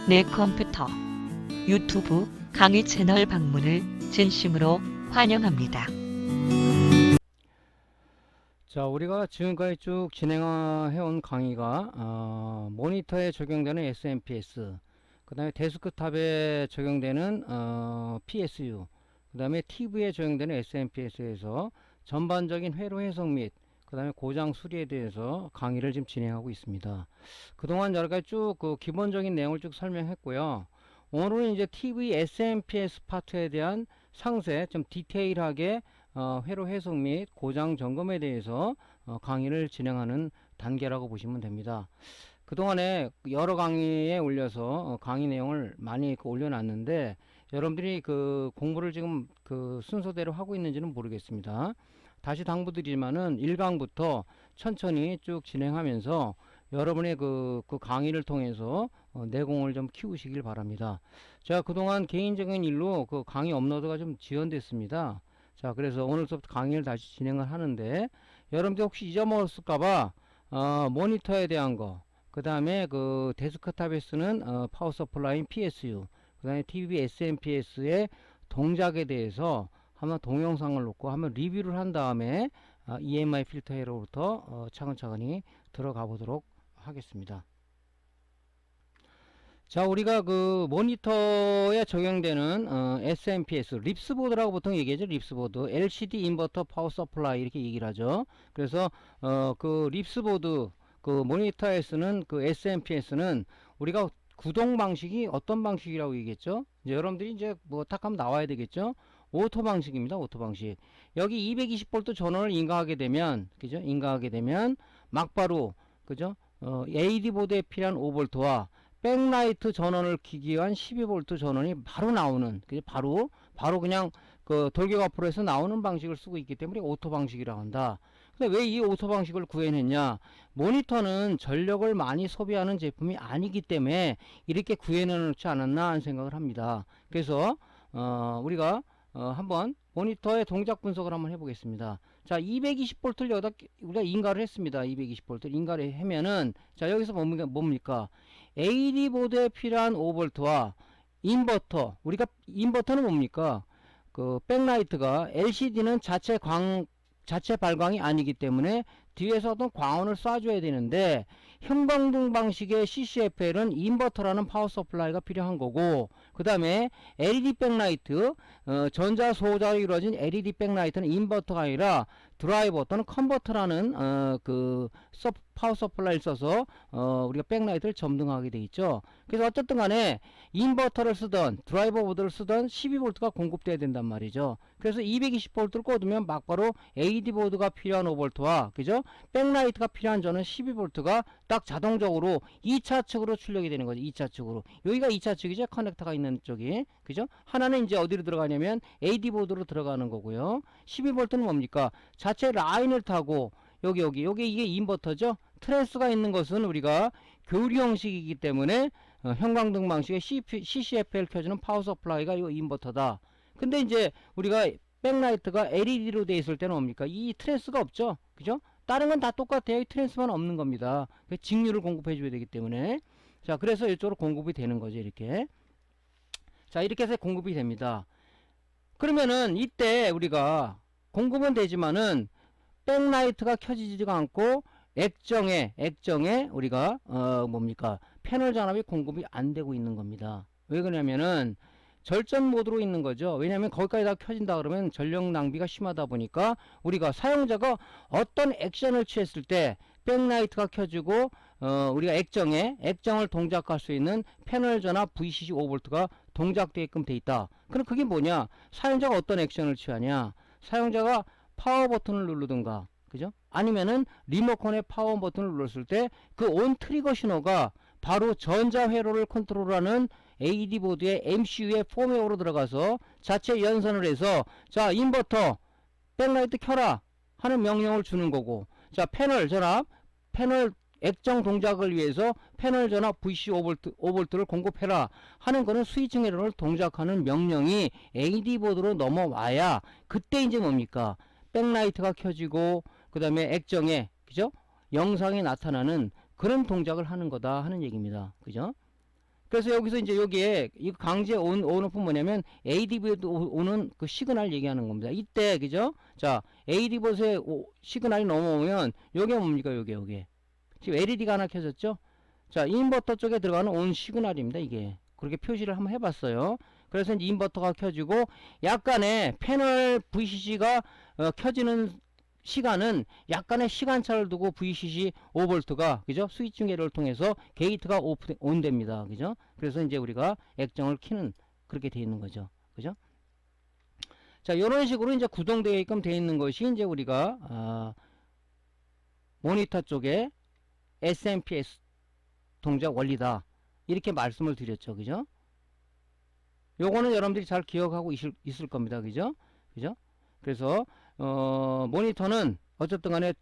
내 컴퓨터, 유튜브 강의 채널 방문을 진심으로 환영합니다. 자, 우리가 지금까지 쭉 진행해온 강의가 모니터에 적용되는 SMPS, 그 다음에 데스크탑에 적용되는 PSU, 그 다음에 TV에 적용되는 SMPS에서 전반적인 회로 해석 및 그 다음에 고장 수리에 대해서 강의를 지금 진행하고 있습니다. 그동안 여러 가지 쭉 그 기본적인 내용을 쭉 설명했고요. 오늘은 이제 TV SMPS 파트에 대한 상세, 좀 디테일하게 회로 해석 및 고장 점검에 대해서 강의를 진행하는 단계라고 보시면 됩니다. 그동안에 여러 강의에 올려서 강의 내용을 많이 올려놨는데 여러분들이 그 공부를 지금 그 순서대로 하고 있는지는 모르겠습니다. 다시 당부드리지만은 1강부터 천천히 쭉 진행하면서 여러분의 그 강의를 통해서 내공을 좀 키우시길 바랍니다. 제가 그동안 개인적인 일로 그 강의 업로드가 좀 지연됐습니다. 자, 그래서 오늘부터 강의를 다시 진행을 하는데 여러분들 혹시 잊어먹었을까봐 모니터에 대한 거, 그 다음에 그 데스크탑에 쓰는 파워 서플라인 PSU, 그 다음에 TV SMPS의 동작에 대해서 한번 동영상을 놓고 한번 리뷰를 한 다음에 EMI 필터 회로부터 차근차근히 들어가 보도록 하겠습니다. 자, 우리가 그 모니터에 적용되는 SMPS, 립스보드라고 보통 얘기하죠. 립스보드, LCD 인버터 파워 서플라이 이렇게 얘기를 하죠. 그래서 그 립스보드, 그 모니터에 쓰는 그 SMPS는 우리가 구동 방식이 어떤 방식이라고 얘기했죠. 이제 여러분들이 이제 뭐 딱 하면 나와야 되겠죠. 오토 방식입니다. 오토 방식. 여기 220V 전원을 인가하게 되면, 그죠? 인가하게 되면 막바로, 그죠? AD 보드에 필요한 5V와 백라이트 전원을 기기 위한 12V 전원이 바로 나오는, 그죠? 바로 그냥 그 돌격 앞으로 해서 나오는 방식을 쓰고 있기 때문에 오토 방식이라고 한다. 근데 왜 이 오토 방식을 구해냈냐? 모니터는 전력을 많이 소비하는 제품이 아니기 때문에 이렇게 구해놓지 않았나 하는 생각을 합니다. 그래서 우리가 한번 모니터의 동작 분석을 한번 해보겠습니다. 자, 220V를 여기다 우리가 인가를 했습니다. 220V 인가를 하면은, 자, 여기서 뭡니까? AD 보드에 필요한 5V와 인버터, 우리가 인버터는 뭡니까? 그 백라이트가 LCD는 자체 발광이 아니기 때문에 뒤에서 어떤 광원을 쏴줘야 되는데 형광등 방식의 CCFL은 인버터라는 파워 서플라이가 필요한 거고, 그 다음에 LED 백라이트, 전자 소자로 이루어진 LED 백라이트는 인버터가 아니라 드라이버 또는 컨버터라는 그 파워 서플라이를 써서 우리가 백라이트를 점등하게 돼 있죠. 그래서 어쨌든 간에 인버터를 쓰던 드라이버 보드를 쓰던 12V가 공급돼야 된단 말이죠. 그래서 220V를 꽂으면 막바로 AD 보드가 필요한 5V와 그죠? 백라이트가 필요한 저는 12V가 딱 자동적으로 2차 측으로 출력이 되는 거죠. 2차 측으로. 여기가 2차 측이죠. 커넥터가 있는 쪽이. 그죠? 하나는 이제 어디로 들어가냐면 AD 보드로 들어가는 거고요. 12V는 뭡니까? 자체 라인을 타고 여기 이게 인버터죠. 트랜스가 있는 것은 우리가 교류 형식이기 때문에 형광등 방식의 CCFL 켜주는 파워 서플라이가 이 인버터다. 근데 이제 우리가 백라이트가 LED로 되어 있을 때는 뭡니까? 이 트랜스가 없죠. 그죠? 다른 건 다 똑같아요. 이 트랜스만 없는 겁니다. 직류를 공급해 줘야 되기 때문에. 자, 그래서 이쪽으로 공급이 되는 거죠. 이렇게. 자, 이렇게 해서 공급이 됩니다. 그러면은 이때 우리가 공급은 되지만은 백라이트가 켜지지가 않고 액정에 우리가 뭡니까? 패널 전압이 공급이 안 되고 있는 겁니다. 왜 그러냐면은 절전 모드로 있는 거죠. 왜냐하면 거기까지 다 켜진다 그러면 전력 낭비가 심하다 보니까 우리가 사용자가 어떤 액션을 취했을 때 백라이트가 켜지고 우리가 액정을 동작할 수 있는 패널 전압 VCC 5V가 동작되게끔 돼 있다. 그럼 그게 뭐냐? 사용자가 어떤 액션을 취하냐? 사용자가 파워 버튼을 누르든가, 그죠? 아니면은 리모컨의 파워 버튼을 눌렀을 때 그 온 트리거 신호가 바로 전자 회로를 컨트롤하는 AD 보드의 MCU의 폼웨어로 들어가서 자체 연산을 해서 자, 인버터 백라이트 켜라 하는 명령을 주는 거고, 자, 패널 전압, 패널 액정 동작을 위해서 패널 전압 VC 5V를 공급해라 하는 거는 스위칭 회로를 동작하는 명령이 AD 보드로 넘어와야 그때 이제 뭡니까? 백라이트가 켜지고 그 다음에 액정에, 그죠? 영상이 나타나는 그런 동작을 하는 거다 하는 얘기입니다. 그죠? 그래서 여기서 이제 여기에 이 강제 온 오프 뭐냐면 ADB에도 오는 그 시그널 얘기하는 겁니다. 이때 그죠? 자, ADB에 시그널이 넘어오면 요게 뭡니까? 요게 지금 LED가 하나 켜졌죠? 자, 인버터 쪽에 들어가는 온 시그널입니다. 이게 그렇게 표시를 한번 해봤어요. 그래서 이제 인버터가 켜지고 약간의 패널 VCC가 켜지는 시간은 약간의 시간차를 두고 VCC 5V가 그죠? 스위칭 회로를 통해서 게이트가 온됩니다. 그죠? 그래서 이제 우리가 액정을 켜는 그렇게 되어 있는 거죠. 그죠? 자, 이런 식으로 이제 구동되게끔 되어 있는 것이 이제 우리가 모니터 쪽에 SMPS 동작 원리다. 이렇게 말씀을 드렸죠. 그죠? 요거는 여러분들이 잘 기억하고 있을 겁니다. 그죠? 그죠? 그래서 모니터는 어쨌든 간에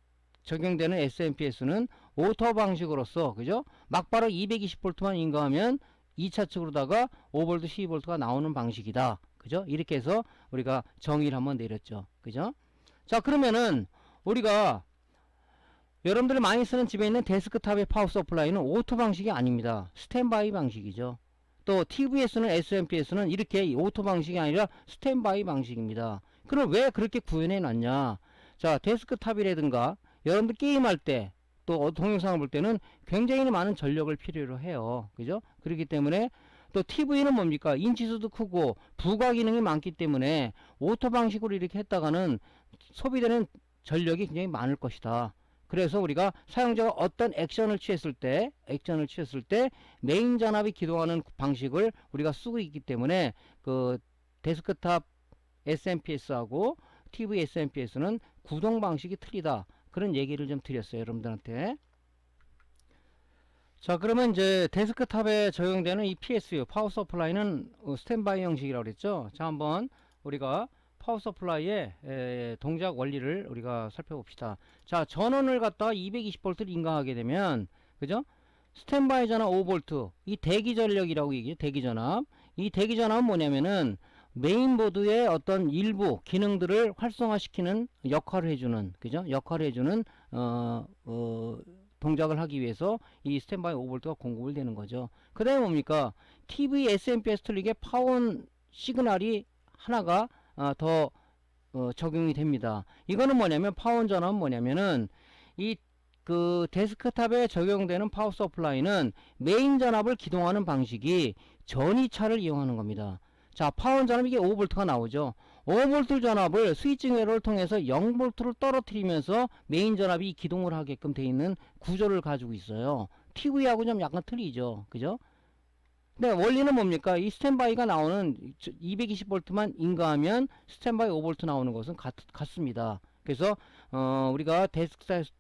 적용되는 SMPS는 오토 방식으로서 그죠? 막바로 220V만 인가하면 2차 측으로다가 5V, 12V가 나오는 방식이다. 그죠? 이렇게 해서 우리가 정의를 한번 내렸죠. 그죠? 자, 그러면은 우리가 여러분들이 많이 쓰는 집에 있는 데스크탑의 파워 서플라이는 오토 방식이 아닙니다. 스탠바이 방식이죠. 또 TVS는 SMPS는 이렇게 오토 방식이 아니라 스탠바이 방식입니다. 그럼 왜 그렇게 구현해 놨냐? 자, 데스크탑이라든가 여러분들 게임할 때 또 동영상을 볼 때는 굉장히 많은 전력을 필요로 해요. 그죠? 그렇기 때문에 또 TV는 뭡니까? 인치수도 크고 부가 기능이 많기 때문에 오토 방식으로 이렇게 했다가는 소비되는 전력이 굉장히 많을 것이다. 그래서 우리가 사용자가 어떤 액션을 취했을 때 메인 전압이 기동하는 방식을 우리가 쓰고 있기 때문에 그 데스크탑 SMPS하고 TV SMPS는 구동 방식이 틀리다. 그런 얘기를 좀 드렸어요, 여러분들한테. 자, 그러면 이제 데스크탑에 적용되는 이 PSU 파워 서플라이는 스탠바이 형식이라고 그랬죠. 자, 한번 우리가 파워 서플라이의 동작 원리를 우리가 살펴봅시다. 자, 전원을 갖다가 220V를 인강하게 되면 그죠? 스탠바이 전압 5V 이 대기 전력이라고 얘기해요. 대기 전압. 이 대기 전압은 뭐냐면은 메인보드의 어떤 일부 기능들을 활성화시키는 역할을 해주는 그죠? 역할을 해주는 동작을 하기 위해서 이 스탠바이 5V가 공급을 되는 거죠. 그 다음에 뭡니까? TV SMPS 틀리게 파원 시그널이 하나가 더 적용이 됩니다. 이거는 뭐냐면 파원 전압은 뭐냐면은 이 그 데스크탑에 적용되는 파워 서플라이는 메인 전압을 기동하는 방식이 전이차를 이용하는 겁니다. 자, 파원 전압 이게 5V가 나오죠. 5V 전압을 스위칭 회로를 통해서 0V를 떨어뜨리면서 메인 전압이 기동을 하게끔 되어 있는 구조를 가지고 있어요. TV하고 좀 약간 틀리죠. 그죠? 네, 원리는 뭡니까? 이 스탠바이가 나오는 220V만 인가하면 스탠바이 5V 나오는 것은 같습니다. 그래서 우리가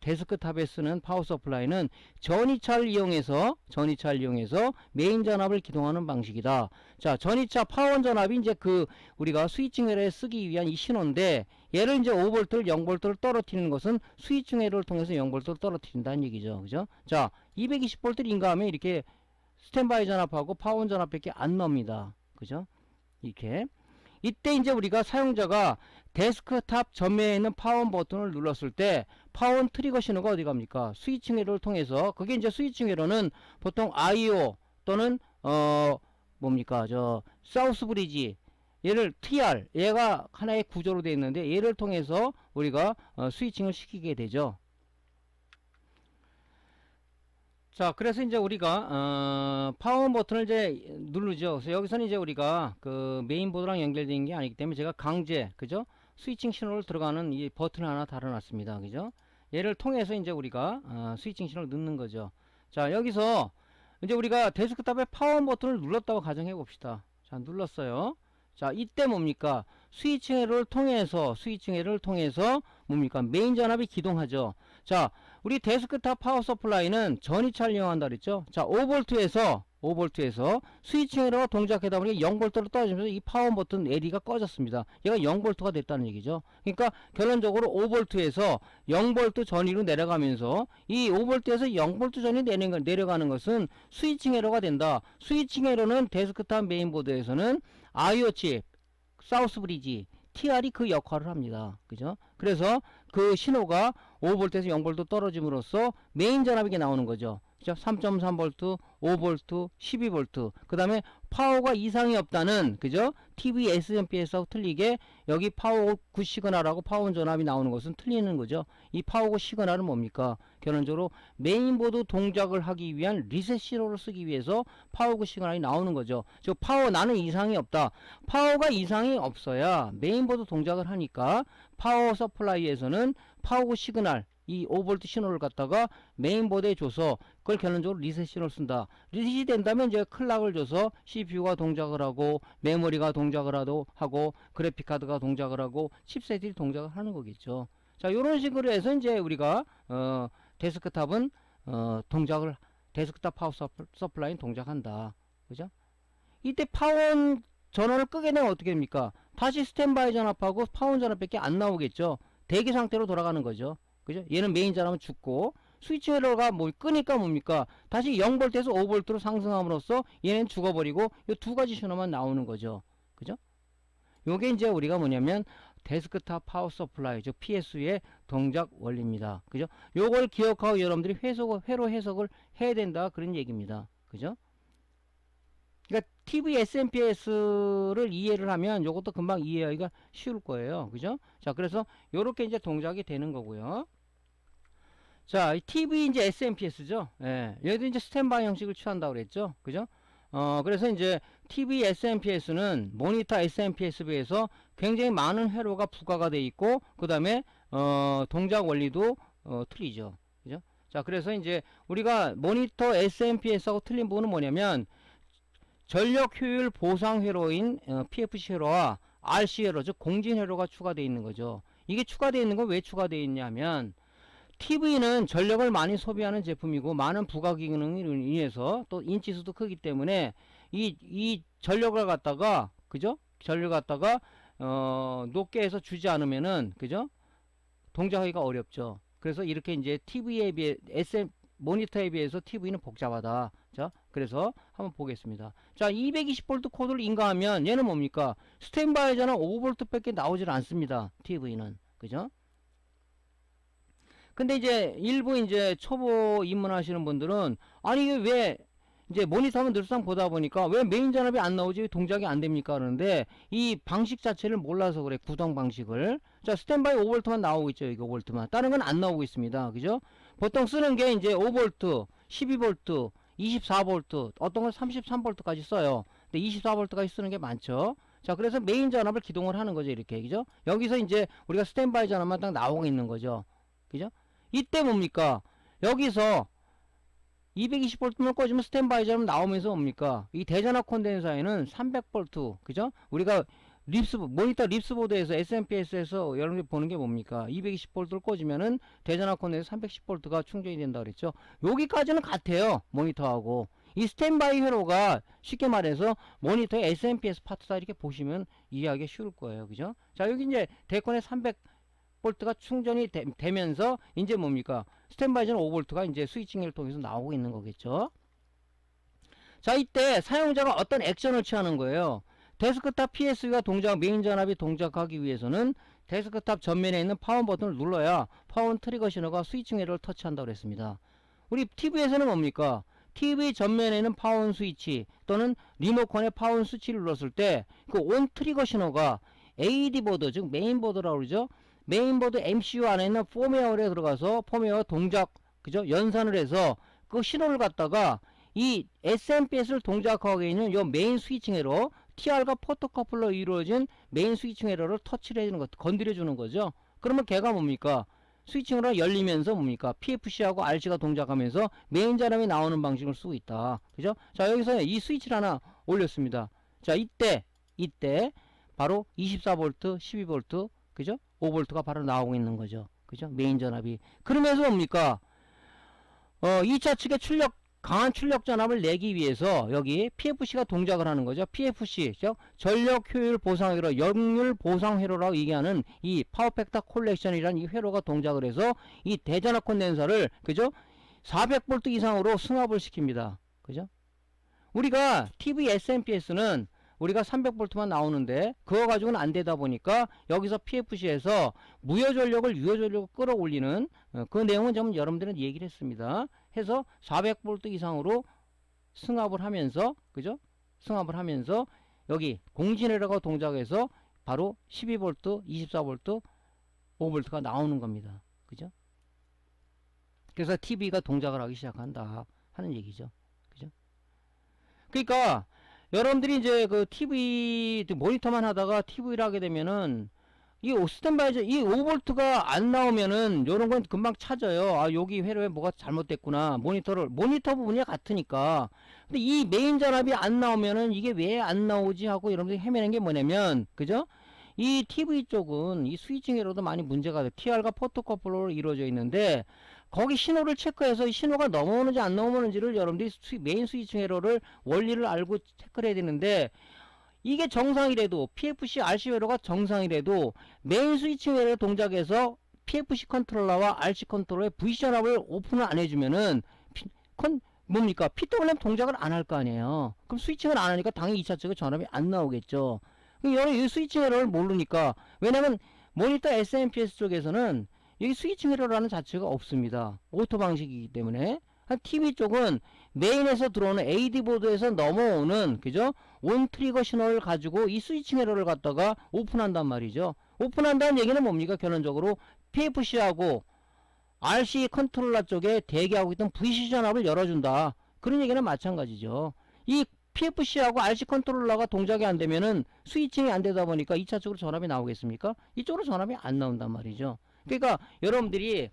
데스크탑에 쓰는 파워 서플라이는 전이차를 이용해서 메인 전압을 기동하는 방식이다. 자, 전이차 파원 전압이 이제 그 우리가 스위칭 회로에 쓰기 위한 이 신호인데 얘를 이제 5V를 0V를 떨어뜨리는 것은 스위칭 회로를 통해서 0V를 떨어뜨린다는 얘기죠. 그죠? 자, 220V를 인가하면 이렇게 스탠바이 전압하고 파원 전압밖에 안 나옵니다. 그죠? 이렇게. 이때 이제 우리가 사용자가 데스크탑 전면에 있는 파원 버튼을 눌렀을 때 파원 트리거 신호가 어디 갑니까? 스위칭 회로를 통해서 그게 이제 스위칭 회로는 보통 IO 또는 뭡니까? 저 사우스 브리지 얘를 TR 얘가 하나의 구조로 되어 있는데 얘를 통해서 우리가 스위칭을 시키게 되죠. 자, 그래서 이제 우리가 파워 버튼을 이제 누르죠. 그래서 여기서는 이제 우리가 그 메인보드랑 연결된 게 아니기 때문에 제가 강제 그죠? 스위칭 신호를 들어가는 이 버튼을 하나 달아놨습니다. 그죠? 얘를 통해서 이제 우리가 스위칭 신호를 넣는 거죠. 자, 여기서 이제 우리가 데스크탑에 파워 버튼을 눌렀다고 가정해 봅시다. 자, 눌렀어요. 자, 이때 뭡니까? 스위칭 회로를 통해서 뭡니까? 메인 전압이 기동하죠. 자, 우리 데스크탑 파워 서플라이는 전이차를 이용한다 그랬죠. 자, 5V에서 스위칭 회로가 동작하다 보니 0V로 떨어지면서 이 파워 버튼 LED가 꺼졌습니다. 얘가 0V가 됐다는 얘기죠. 그러니까 결론적으로 5V에서 0V 전위로 내려가면서 이 5V에서 0V 전위 내려가는 것은 스위칭 회로가 된다. 스위칭 회로는 데스크탑 메인보드에서는 IO 칩, 사우스 브리지, TR이 그 역할을 합니다. 그죠? 그래서 그 신호가 5V에서 0V 떨어짐으로써 메인 전압이 나오는 거죠. 그죠? 3.3V, 5V, 12V. 그 다음에 파워가 이상이 없다는, 그죠? TV SMPS하고 틀리게 여기 파워 9 시그널하고 파워 전압이 나오는 것은 틀리는 거죠. 이 파워 9 시그널은 뭡니까? 결론적으로 메인보드 동작을 하기 위한 리셋 신호를 쓰기 위해서 파워 9 시그널이 나오는 거죠. 즉 파워 나는 이상이 없다. 파워가 이상이 없어야 메인보드 동작을 하니까 파워 서플라이에서는 파워 9 시그널 이 5V 신호를 갖다가 메인보드에 줘서 그걸 결론적으로 리셋 신호를 쓴다. 리셋이 된다면 이제 클락을 줘서 CPU가 동작을 하고 메모리가 동작을 하고 그래픽카드가 동작을 하고 칩셋이 동작을 하는 거겠죠. 자, 이런 식으로 해서 이제 우리가 데스크탑은 데스크탑 파워 서플라이는 동작한다. 그죠? 이때 파원 전원을 끄게 되면 어떻게 됩니까? 다시 스탠바이 전압하고 파원 전압밖에 안 나오겠죠. 대기 상태로 돌아가는 거죠. 그죠? 얘는 메인 전압은 죽고 스위치 회로가 뭐 끄니까 뭡니까? 다시 0V에서 5V로 상승함으로써 얘는 죽어버리고 이 두 가지 신호만 나오는 거죠. 그죠? 요게 이제 우리가 뭐냐면 데스크탑 파워 서플라이 즉 PSU의 동작 원리입니다. 그죠? 요걸 기억하고 여러분들이 회로 해석을 해야 된다 그런 얘기입니다. 그죠? 그러니까 TV SMPS를 이해를 하면 요것도 금방 이해하기가 쉬울 거예요. 그죠? 자, 그래서 요렇게 이제 동작이 되는 거고요. 자, 이 TV 이제 SMPS죠. 예. 얘도 이제 스탠바이 형식을 취한다고 그랬죠. 그죠? 그래서 이제 TV SMPS는 모니터 SMPS에 비해서 굉장히 많은 회로가 부과가 돼 있고, 그 다음에, 동작 원리도, 틀리죠. 그죠? 자, 그래서 이제 우리가 모니터 SMPS하고 틀린 부분은 뭐냐면, 전력 효율 보상 회로인 PFC 회로와 RC 회로, 즉 공진 회로가 추가되어 있는 거죠. 이게 추가되어 있는 건 왜 추가되어 있냐면 TV는 전력을 많이 소비하는 제품이고 많은 부가 기능으로 인해서 또 인치수도 크기 때문에 이 전력을 갖다가 그죠? 전력을 갖다가 높게 해서 주지 않으면은 그죠? 동작하기가 어렵죠. 그래서 이렇게 이제 TV에 비해 모니터에 비해서 TV는 복잡하다. 자, 그래서 한번 보겠습니다. 자, 220V 코드를 인가하면 얘는 뭡니까? 스탠바이 전압 5V 밖에 나오질 않습니다. TV는. 그죠? 근데 이제 일부 이제 초보 입문하시는 분들은 아니 이게 왜 이제 모니터 하면 늘상 보다 보니까 왜 메인 전압이 안 나오지 동작이 안 됩니까 그러는데 이 방식 자체를 몰라서 그래. 구동 방식을. 자, 스탠바이 5V만 나오고 있죠. 여기 5V만. 다른 건 안 나오고 있습니다. 그죠? 보통 쓰는 게 이제 5V, 12V, 24V, 어떤 건 33V까지 써요. 근데 24V까지 쓰는 게 많죠. 자, 그래서 메인 전압을 기동을 하는 거죠. 이렇게. 그죠? 여기서 이제 우리가 스탠바이 전압만 딱 나오고 있는 거죠. 그죠? 이때 뭡니까? 여기서 220V만 꽂으면 스탠바이 전압 나오면서 뭡니까? 이 대전압 콘덴서에는 300V, 그죠? 우리가 모니터 립스보드에서 SMPS에서 여러분들이 보는 게 뭡니까? 220V를 꽂으면은 대전압 콘덴서 310V가 충전이 된다 그랬죠? 여기까지는 같아요. 모니터하고. 이 스탠바이 회로가 쉽게 말해서 모니터의 SMPS 파트다 이렇게 보시면 이해하기 쉬울 거예요. 그죠? 자, 여기 이제 대콘의 300V가 충전이 되면서 이제 뭡니까? 스탠바이 전 5V가 이제 스위칭을 통해서 나오고 있는 거겠죠. 자, 이때 사용자가 어떤 액션을 취하는 거예요. 데스크탑 PSU가 메인 전압이 동작하기 위해서는 데스크탑 전면에 있는 파워 버튼을 눌러야 파워 트리거 신호가 스위칭 회로를 터치한다고 그랬습니다. 우리 TV에서는 뭡니까? TV 전면에 있는 파워 스위치 또는 리모컨의 파워 스위치를 눌렀을 때 그 온 트리거 신호가 AD 보드 즉 메인보드라고 그러죠. 메인보드 MCU 안에 있는 폼웨어에 들어가서 폼웨어 동작 그죠? 연산을 해서 그 신호를 갖다가 이 SMPS를 동작하고 있는 요 메인 스위칭 회로 TR과 포토커플로 이루어진 메인 스위칭 회로를 터치를 해주는 것, 건드려 주는 거죠. 그러면 걔가 뭡니까? 스위칭 회로가 열리면서 뭡니까? PFC하고 RC가 동작하면서 메인 전압이 나오는 방식을 쓰고 있다. 그죠? 자, 여기서 이 스위치를 하나 올렸습니다. 자, 이때 바로 24V, 12V, 그죠? 5V가 바로 나오고 있는 거죠. 그죠? 메인 전압이. 그러면서 뭡니까? 2차 측의 강한 출력 전압을 내기 위해서 여기 PFC가 동작을 하는 거죠. PFC, 전력 효율 보상 회로, 역률 보상 회로라고 얘기하는 이 파워 팩터 콜렉션이라는 이 회로가 동작을 해서 이 대전압 콘덴서를 그죠? 400V 이상으로 승합을 시킵니다. 그죠? 우리가 TV SMPS는 우리가 300V만 나오는데 그거 가지고는 안 되다 보니까 여기서 PFC에서 무효 전력을 유효 전력으로 끌어올리는 그 내용은 좀 여러분들은 얘기를 했습니다. 해서 400V 이상으로 승합을 하면서, 그죠? 승합을 하면서 여기 공진회로가 동작해서 바로 12V, 24V, 5V가 나오는 겁니다. 그죠? 그래서 TV가 동작을 하기 시작한다 하는 얘기죠. 그죠? 그러니까 여러분들이 이제 그 TV 모니터만 하다가 TV를 하게 되면은 이 스탠바이 이 5V가 안 나오면은 요런 건 금방 찾아요. 아, 여기 회로에 뭐가 잘못됐구나. 모니터 부분이 같으니까. 근데 이 메인 전압이 안 나오면은 이게 왜 안 나오지 하고 여러분들이 헤매는 게 뭐냐면, 그죠? 이 TV 쪽은 이 스위칭 에러도 많이 문제가 돼요. TR과 포토커플러로 이루어져 있는데 거기 신호를 체크해서 이 신호가 넘어오는지 안 넘어오는지를 여러분들이 메인 스위칭 에러를 원리를 알고 체크를 해야 되는데, 이게 정상이라도 PFC RC 회로가 정상이라도 메인 스위칭 회로 동작에서 PFC 컨트롤러와 RC 컨트롤러의 VC 전압을 오픈을 안 해주면은 뭡니까? PWM 동작을 안 할 거 아니에요. 그럼 스위칭을 안 하니까 당연히 2차 측의 전압이 안 나오겠죠. 이 스위칭 에러를 모르니까, 왜냐면 모니터 SMPS 쪽에서는 여기 스위칭 에러라는 자체가 없습니다. 오토 방식이기 때문에. 한 TV 쪽은 메인에서 들어오는 AD 보드에서 넘어오는, 그죠? 온 트리거 신호를 가지고 이 스위칭 에러를 갖다가 오픈한단 말이죠. 오픈한다는 얘기는 뭡니까? 결론적으로 PFC하고 RC 컨트롤러 쪽에 대기하고 있던 VC 전압을 열어준다. 그런 얘기는 마찬가지죠. 이 PFC하고 RC 컨트롤러가 동작이 안 되면은 스위칭이 안 되다 보니까 2차적으로 전압이 나오겠습니까? 이쪽으로 전압이 안 나온단 말이죠. 그러니까 여러분들이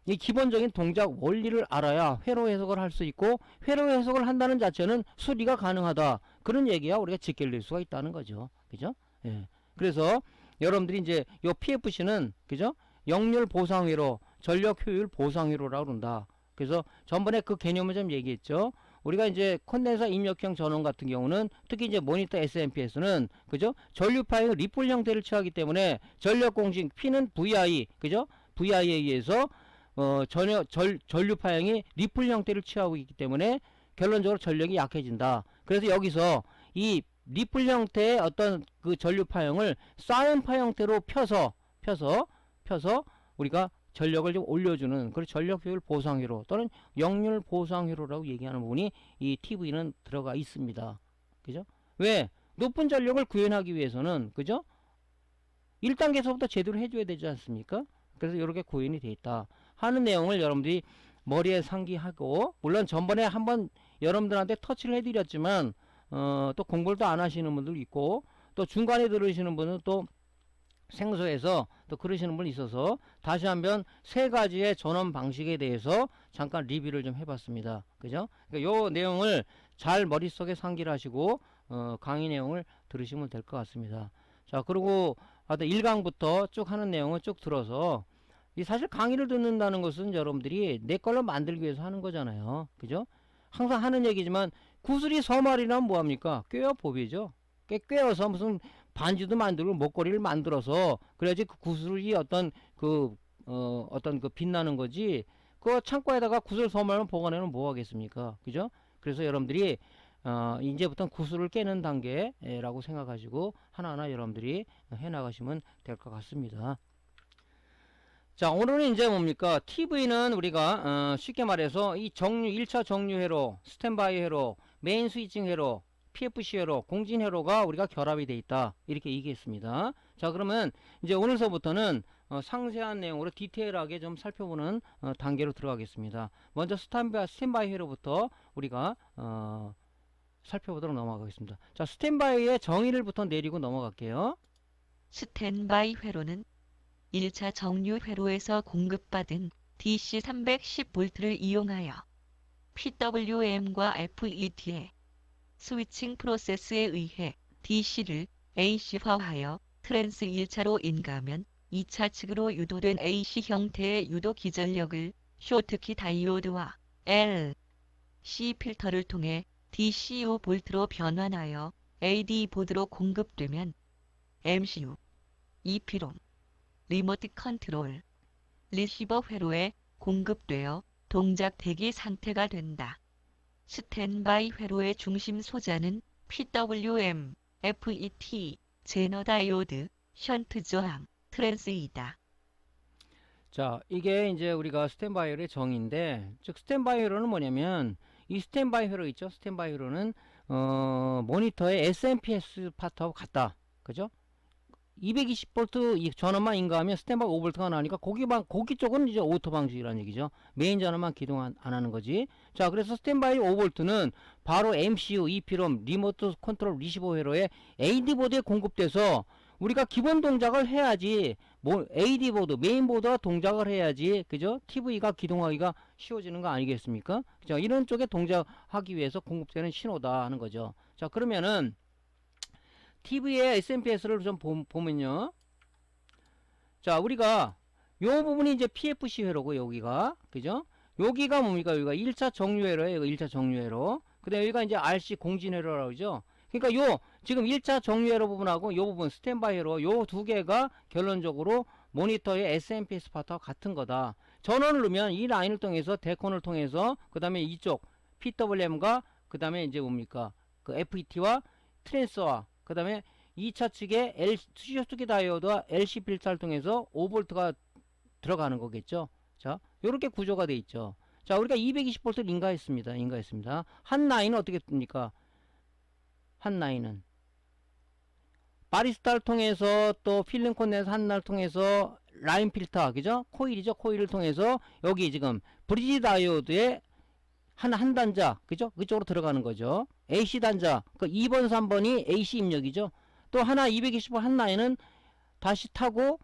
이 기본적인 동작 원리를 알아야 회로 해석을 할 수 있고, 회로 해석을 한다는 자체는 수리가 가능하다. 그런 얘기야 우리가 지켜낼 수가 있다는 거죠. 그죠? 예. 그래서 여러분들이 이제 요 PFC는, 그죠? 역률 보상회로, 전력 효율 보상회로라고 그런다. 그래서 전번에 그 개념을 좀 얘기했죠. 우리가 이제 콘덴서 입력형 전원 같은 경우는 특히 이제 모니터 SMPS는, 그죠? 전류 파형의 리플 형태를 취하기 때문에 전력 공식 P는 VI, 그죠? VI에 의해서 전류 파형이 리플 형태를 취하고 있기 때문에 결론적으로 전력이 약해진다. 그래서 여기서 이 리플 형태의 어떤 그 전류 파형을 사인파 형태로 펴서 우리가 전력을 좀 올려주는 그런 전력 효율 보상회로 또는 역률 보상회로라고 얘기하는 부분이 이 TV는 들어가 있습니다. 그죠? 왜? 높은 전력을 구현하기 위해서는, 그죠? 1단계에서부터 제대로 해줘야 되지 않습니까? 그래서 이렇게 구현이 되어 있다 하는 내용을 여러분들이 머리에 상기하고, 물론 전번에 한번 여러분들한테 터치를 해드렸지만 또 공부를 또 안 하시는 분들 있고, 또 중간에 들으시는 분은 또 생소해서 또 그러시는 분이 있어서 다시 한번 세 가지의 전원 방식에 대해서 잠깐 리뷰를 좀 해봤습니다. 그죠? 그러니까 요 내용을 잘 머릿속에 상기를 하시고 강의 내용을 들으시면 될 것 같습니다. 자, 그리고 하여튼 1강부터 쭉 하는 내용을 쭉 들어서, 이 사실 강의를 듣는다는 것은 여러분들이 내 걸로 만들기 위해서 하는 거잖아요. 그죠? 항상 하는 얘기지만 구슬이 서말이라면 뭐합니까? 꿰어 법이죠. 꿰어서 무슨 반지도 만들고 목걸이를 만들어서 그래야지 그 구슬이 어떤 그 빛나는 거지. 그 창고에다가 구슬 서말만 보관해놓으면 뭐 하겠습니까? 그죠? 그래서 여러분들이 이제부터는 구슬을 깨는 단계라고 생각하시고 하나하나 여러분들이 해나가시면 될 것 같습니다. 자, 오늘은 이제 뭡니까? TV는 우리가 쉽게 말해서 이 1차 정류 회로, 스탠바이 회로, 메인 스위칭 회로, PFC 회로, 공진 회로가 우리가 결합이 돼 있다. 이렇게 얘기했습니다. 자, 그러면 이제 오늘서부터는 상세한 내용으로 디테일하게 좀 살펴보는 단계로 들어가겠습니다. 먼저 스탠바이 회로부터 우리가 살펴보도록 넘어가겠습니다. 자, 스탠바이의 정의를부터 내리고 넘어갈게요. 스탠바이 회로는 1차 정류 회로에서 공급받은 DC 310V를 이용하여 PWM과 FET의 스위칭 프로세스에 의해 DC를 AC화하여 트랜스 1차로 인가하면 2차 측으로 유도된 AC 형태의 유도 기전력을 쇼트키 다이오드와 L, C 필터를 통해 DCU 볼트로 변환하여 AD 보드로 공급되면 MCU, EPROM, 리모트 컨트롤, 리시버 회로에 공급되어 동작 대기 상태가 된다. 스탠바이 회로의 중심 소자는 PWM, FET, 제너 다이오드, 션트 저항, 트랜스이다. 자, 이게 이제 우리가 스탠바이 회로의 정의인데, 즉 스탠바이 회로는 뭐냐면 이 스탠바이 회로 있죠? 스탠바이 회로는 모니터의 SMPS 파트하고 같다. 그죠? 220V 이 전원만 인가하면 스탠바이 5V가 나오니까 거기 쪽은 이제 오토 방식이라는 얘기죠. 메인 전원만 기동 안 하는 거지. 자, 그래서 스탠바이 5V는 바로 MCU, EEPROM, 리모트 컨트롤 리시버 회로에 AD 보드에 공급돼서 우리가 기본 동작을 해야지, 뭐 AD 보드, 메인 보드가 동작을 해야지, 그죠? TV가 기동하기가 쉬워지는 거 아니겠습니까? 그죠? 이런 쪽에 동작하기 위해서 공급되는 신호다 하는 거죠. 자, 그러면은 TV의 SMPS를 좀 보면요. 자, 우리가 요 부분이 이제 PFC 회로고, 여기가, 그죠? 여기가 뭡니까? 여기가 1차 정류 회로예요. 1차 정류 회로. 그 다음에 여기가 이제 RC 공진 회로라고 그러죠. 그러니까 요 지금 1차 정류 회로 부분하고 요 부분 스탠바이 회로, 요 두 개가 결론적으로 모니터의 SMPS 파트와 같은 거다. 전원을 넣으면 이 라인을 통해서 데콘을 통해서, 그 다음에 이쪽 PWM과 그 다음에 이제 뭡니까? 그 FET와 트랜스와, 그 다음에 2차 측에 수시흡기 다이오드와 LC 필터를 통해서 5V가 들어가는 거겠죠. 자, 요렇게 구조가 돼 있죠. 자, 우리가 220V를 인가했습니다. 한 라인은 어떻게 뜹니까? 한 라인은 바리스타를 통해서, 또 필름 콘덴서 하나를 통해서 라인 필터, 그죠? 코일이죠. 코일을 통해서 여기 지금 브리지 다이오드의 한 단자, 그죠? 그쪽으로 들어가는 거죠. AC 단자, 그 2번, 3번이 AC 입력이죠. 또 하나 220V 한 라인은 다시 타고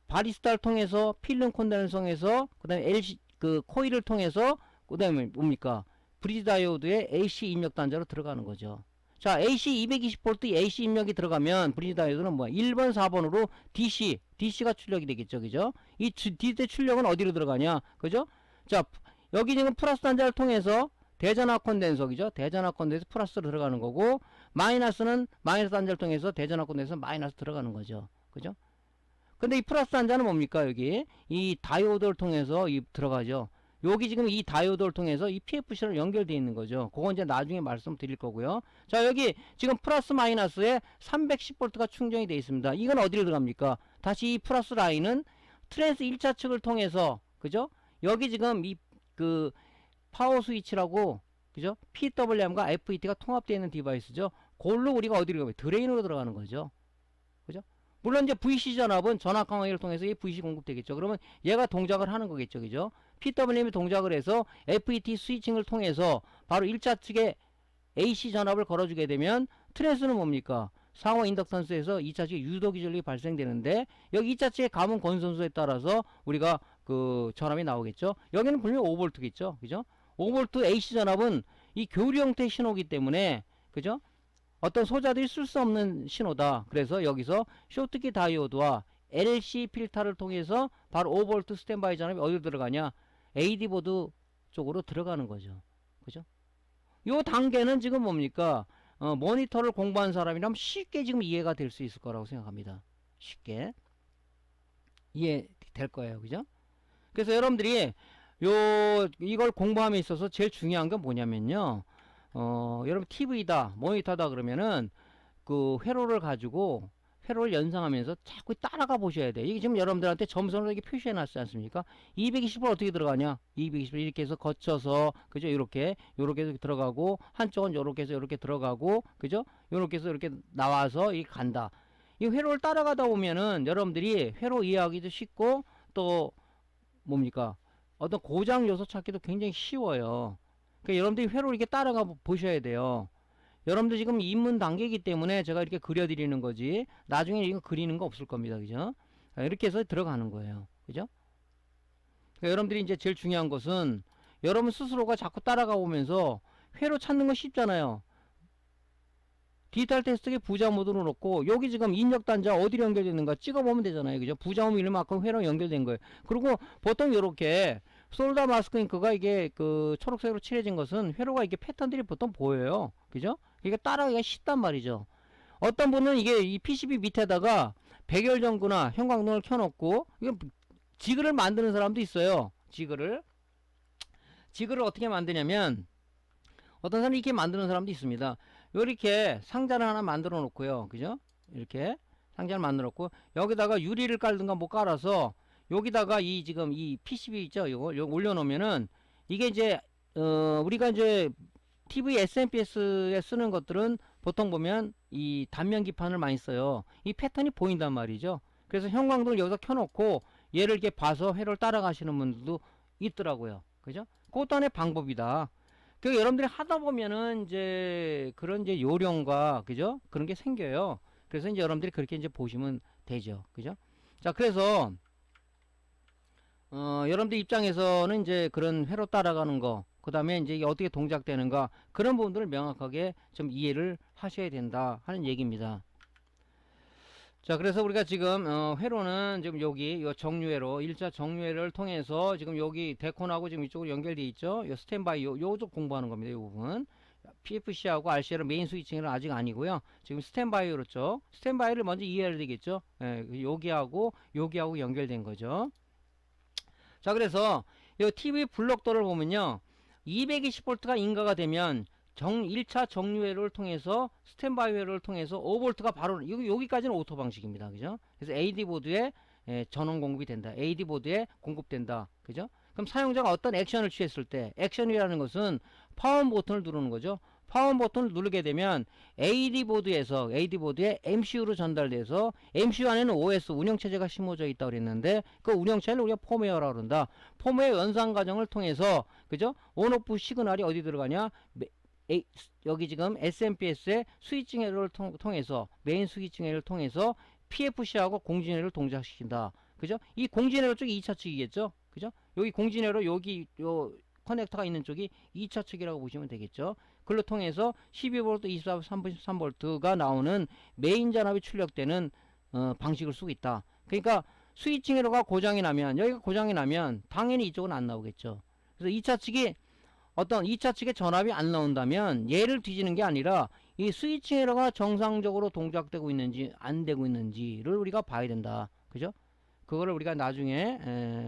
바리스타를 통해서 필름 콘덴서를 통해서, 그 다음에 LC 그 코일을 통해서, 그 다음에 뭡니까? 브리지 다이오드의 AC 입력 단자로 들어가는 거죠. 자, AC 220V AC 입력이 들어가면 브리지 다이오드는 뭐야? 1번, 4번으로 DC가 출력이 되겠죠. 그죠? 이 DC 출력은 어디로 들어가냐? 그죠? 자, 여기 지금 플러스 단자를 통해서 대전압 콘덴서기죠. 대전압 콘덴서 플러스로 들어가는 거고, 마이너스는 마이너스 단자를 통해서 대전압 콘덴서 마이너스 들어가는 거죠. 그죠? 근데 이 플러스 단자는 뭡니까? 여기 이 다이오드를 통해서 들어가죠. 여기 지금 이 다이오드를 통해서 이 PFC로 연결되어 있는 거죠. 그건 이제 나중에 말씀드릴 거고요. 자, 여기 지금 플러스 마이너스에 310V가 충전이 되어 있습니다. 이건 어디로 들어갑니까? 다시 이 플러스 라인은 트랜스 1차 측을 통해서, 그죠? 여기 지금 이 그 파워 스위치라고, 그죠? PWM과 FET가 통합되어 있는 디바이스죠. 그걸로 우리가 어디로 가면 드레인으로 들어가는 거죠. 그죠? 물론 이제 VC 전압은 전압 강화기를 통해서 이 VC 공급되겠죠. 그러면 얘가 동작을 하는 거겠죠. 그죠? PWM이 동작을 해서 FET 스위칭을 통해서 바로 1차 측에 AC 전압을 걸어주게 되면, 트랜스는 뭡니까? 상호 인덕턴스에서 2차 측에 유도 기전력이 발생되는데, 여기 2차 측의 감은 건선수에 따라서 우리가 그 전압이 나오겠죠. 여기는 분명히 5V겠죠. 그죠? 5V AC 전압은 이 교류 형태의 신호기 때문에, 그죠? 어떤 소자들이 쓸 수 없는 신호다. 그래서 여기서 쇼트키 다이오드와 LC 필터를 통해서 바로 5V 스탠바이 전압이 어디로 들어가냐? AD 보드 쪽으로 들어가는 거죠. 그죠? 요 단계는 지금 뭡니까? 모니터를 공부한 사람이라면 쉽게 지금 이해가 될 수 있을 거라고 생각합니다. 쉽게 이해될 거예요. 그죠? 그래서 여러분들이 이걸 공부함에 있어서 제일 중요한 건 뭐냐면요. 여러분 TV다, 모니터다 그러면은 그 회로를 가지고 회로를 연상하면서 자꾸 따라가 보셔야 돼. 이게 지금 여러분들한테 점선으로 이렇게 표시해 놨지 않습니까? 220V 어떻게 들어가냐? 220V 이렇게 해서 거쳐서, 그죠? 요렇게 해서 들어가고, 한쪽은 요렇게 해서 요렇게 들어가고, 그죠? 요렇게 해서 이렇게 나와서 이렇게 간다. 이 회로를 따라가다 보면은 여러분들이 회로 이해하기도 쉽고, 또 뭡니까? 어떤 고장 요소 찾기도 굉장히 쉬워요. 그러니까 여러분들이 회로를 이렇게 따라가 보셔야 돼요. 여러분들 지금 입문 단계이기 때문에 제가 이렇게 그려드리는 거지, 나중에 이거 그리는 거 없을 겁니다. 그죠? 이렇게 해서 들어가는 거예요. 그죠? 그러니까 여러분들이 이제 제일 중요한 것은 여러분 스스로가 자꾸 따라가 보면서 회로 찾는 거 쉽잖아요. 디지털 테스트기 부자 모드로 놓고, 여기 지금 인력 단자 어디로 연결되는가 찍어보면 되잖아요. 그죠? 부자음이 이만큼 회로 연결된 거예요. 그리고 보통 이렇게 솔더 마스크 잉크가 이게 그 초록색으로 칠해진 것은 회로가 이게 패턴들이 보통 보여요. 그죠? 이게 따라가기가 쉽단 말이죠. 어떤 분은 이게 이 PCB 밑에다가 백열전구나 형광등을 켜놓고, 이거 지그를 만드는 사람도 있어요. 지그를 어떻게 만드냐면, 어떤 사람이 이렇게 만드는 사람도 있습니다. 이렇게 상자를 하나 만들어 놓고요. 그죠? 이렇게 상자를 만들어 놓고, 여기다가 유리를 깔든가 뭐 깔아서 여기다가 이 지금 이 PCB 있죠? 요거 올려놓으면은 이게 이제 우리가 이제 TV SMPS에 쓰는 것들은 보통 보면 이 단면 기판을 많이 써요. 이 패턴이 보인단 말이죠. 그래서 형광등을 여기서 켜놓고 얘를 이렇게 봐서 회로를 따라가시는 분들도 있더라고요. 그죠? 그것도 하나의 방법이다. 그 여러분들이 하다 보면은 이제 그런 이제 요령과 그죠? 그런 게 생겨요. 그래서 이제 여러분들이 그렇게 이제 보시면 되죠. 그죠? 자, 그래서 여러분들 입장에서는 이제 그런 회로 따라가는 거, 그 다음에 이제 이게 어떻게 동작되는가, 그런 부분들을 명확하게 좀 이해를 하셔야 된다 하는 얘기입니다. 자, 그래서 우리가 지금 회로는 지금 여기 요 정류회로 1차 정류회를 통해서 지금 여기 데콘하고 지금 이쪽으로 연결되어 있죠. 요 스탠바이 요쪽 공부하는 겁니다. 이 부분. PFC하고 RCR은 메인 스위칭은 아직 아니고요. 지금 스탠바이로 쪽. 스탠바이를 먼저 이해해야 되겠죠. 예, 여기하고 여기하고 연결된 거죠. 자, 그래서 이 TV 블록도를 보면요. 220V가 인가가 되면 1차 정류회로를 통해서 스탠바이 회로를 통해서 5V가 바로 여기까지는 오토 방식입니다. 그죠? 그래서 AD 보드에 전원 공급이 된다. AD 보드에 공급된다. 그죠? 그럼 사용자가 어떤 액션을 취했을 때 액션이라는 것은 파워 버튼을 누르는 거죠. 파워 버튼을 누르게 되면 AD 보드에 MCU로 전달돼서 MCU 안에는 OS 운영체제가 심어져 있다고 그랬는데 그 운영체제를 우리가 폼웨어라고 그런다. 폼웨어 연산 과정을 통해서 그죠? 온오프 시그널이 어디 들어가냐? 여기 지금 SMPS의 스위칭 회로를 통해서 메인 스위칭 회로를 통해서 PFC하고 공진 회로를 동작시킨다. 그죠? 이 공진 회로 쪽이 2차 측이겠죠? 그죠? 여기 공진 회로 여기 요 커넥터가 있는 쪽이 2차 측이라고 보시면 되겠죠. 그걸 통해서 12V, 24V, 33V가 나오는 메인 전압이 출력되는 방식을 쓰고 있다. 그러니까 스위칭 회로가 고장이 나면 여기가 고장이 나면 당연히 이쪽은 안 나오겠죠. 그래서 2차 측이 어떤 2차 측의 전압이 안 나온다면 얘를 뒤지는 게 아니라 이 스위칭 에러가 정상적으로 동작되고 있는지 안 되고 있는지를 우리가 봐야 된다. 그죠? 그거를 우리가 나중에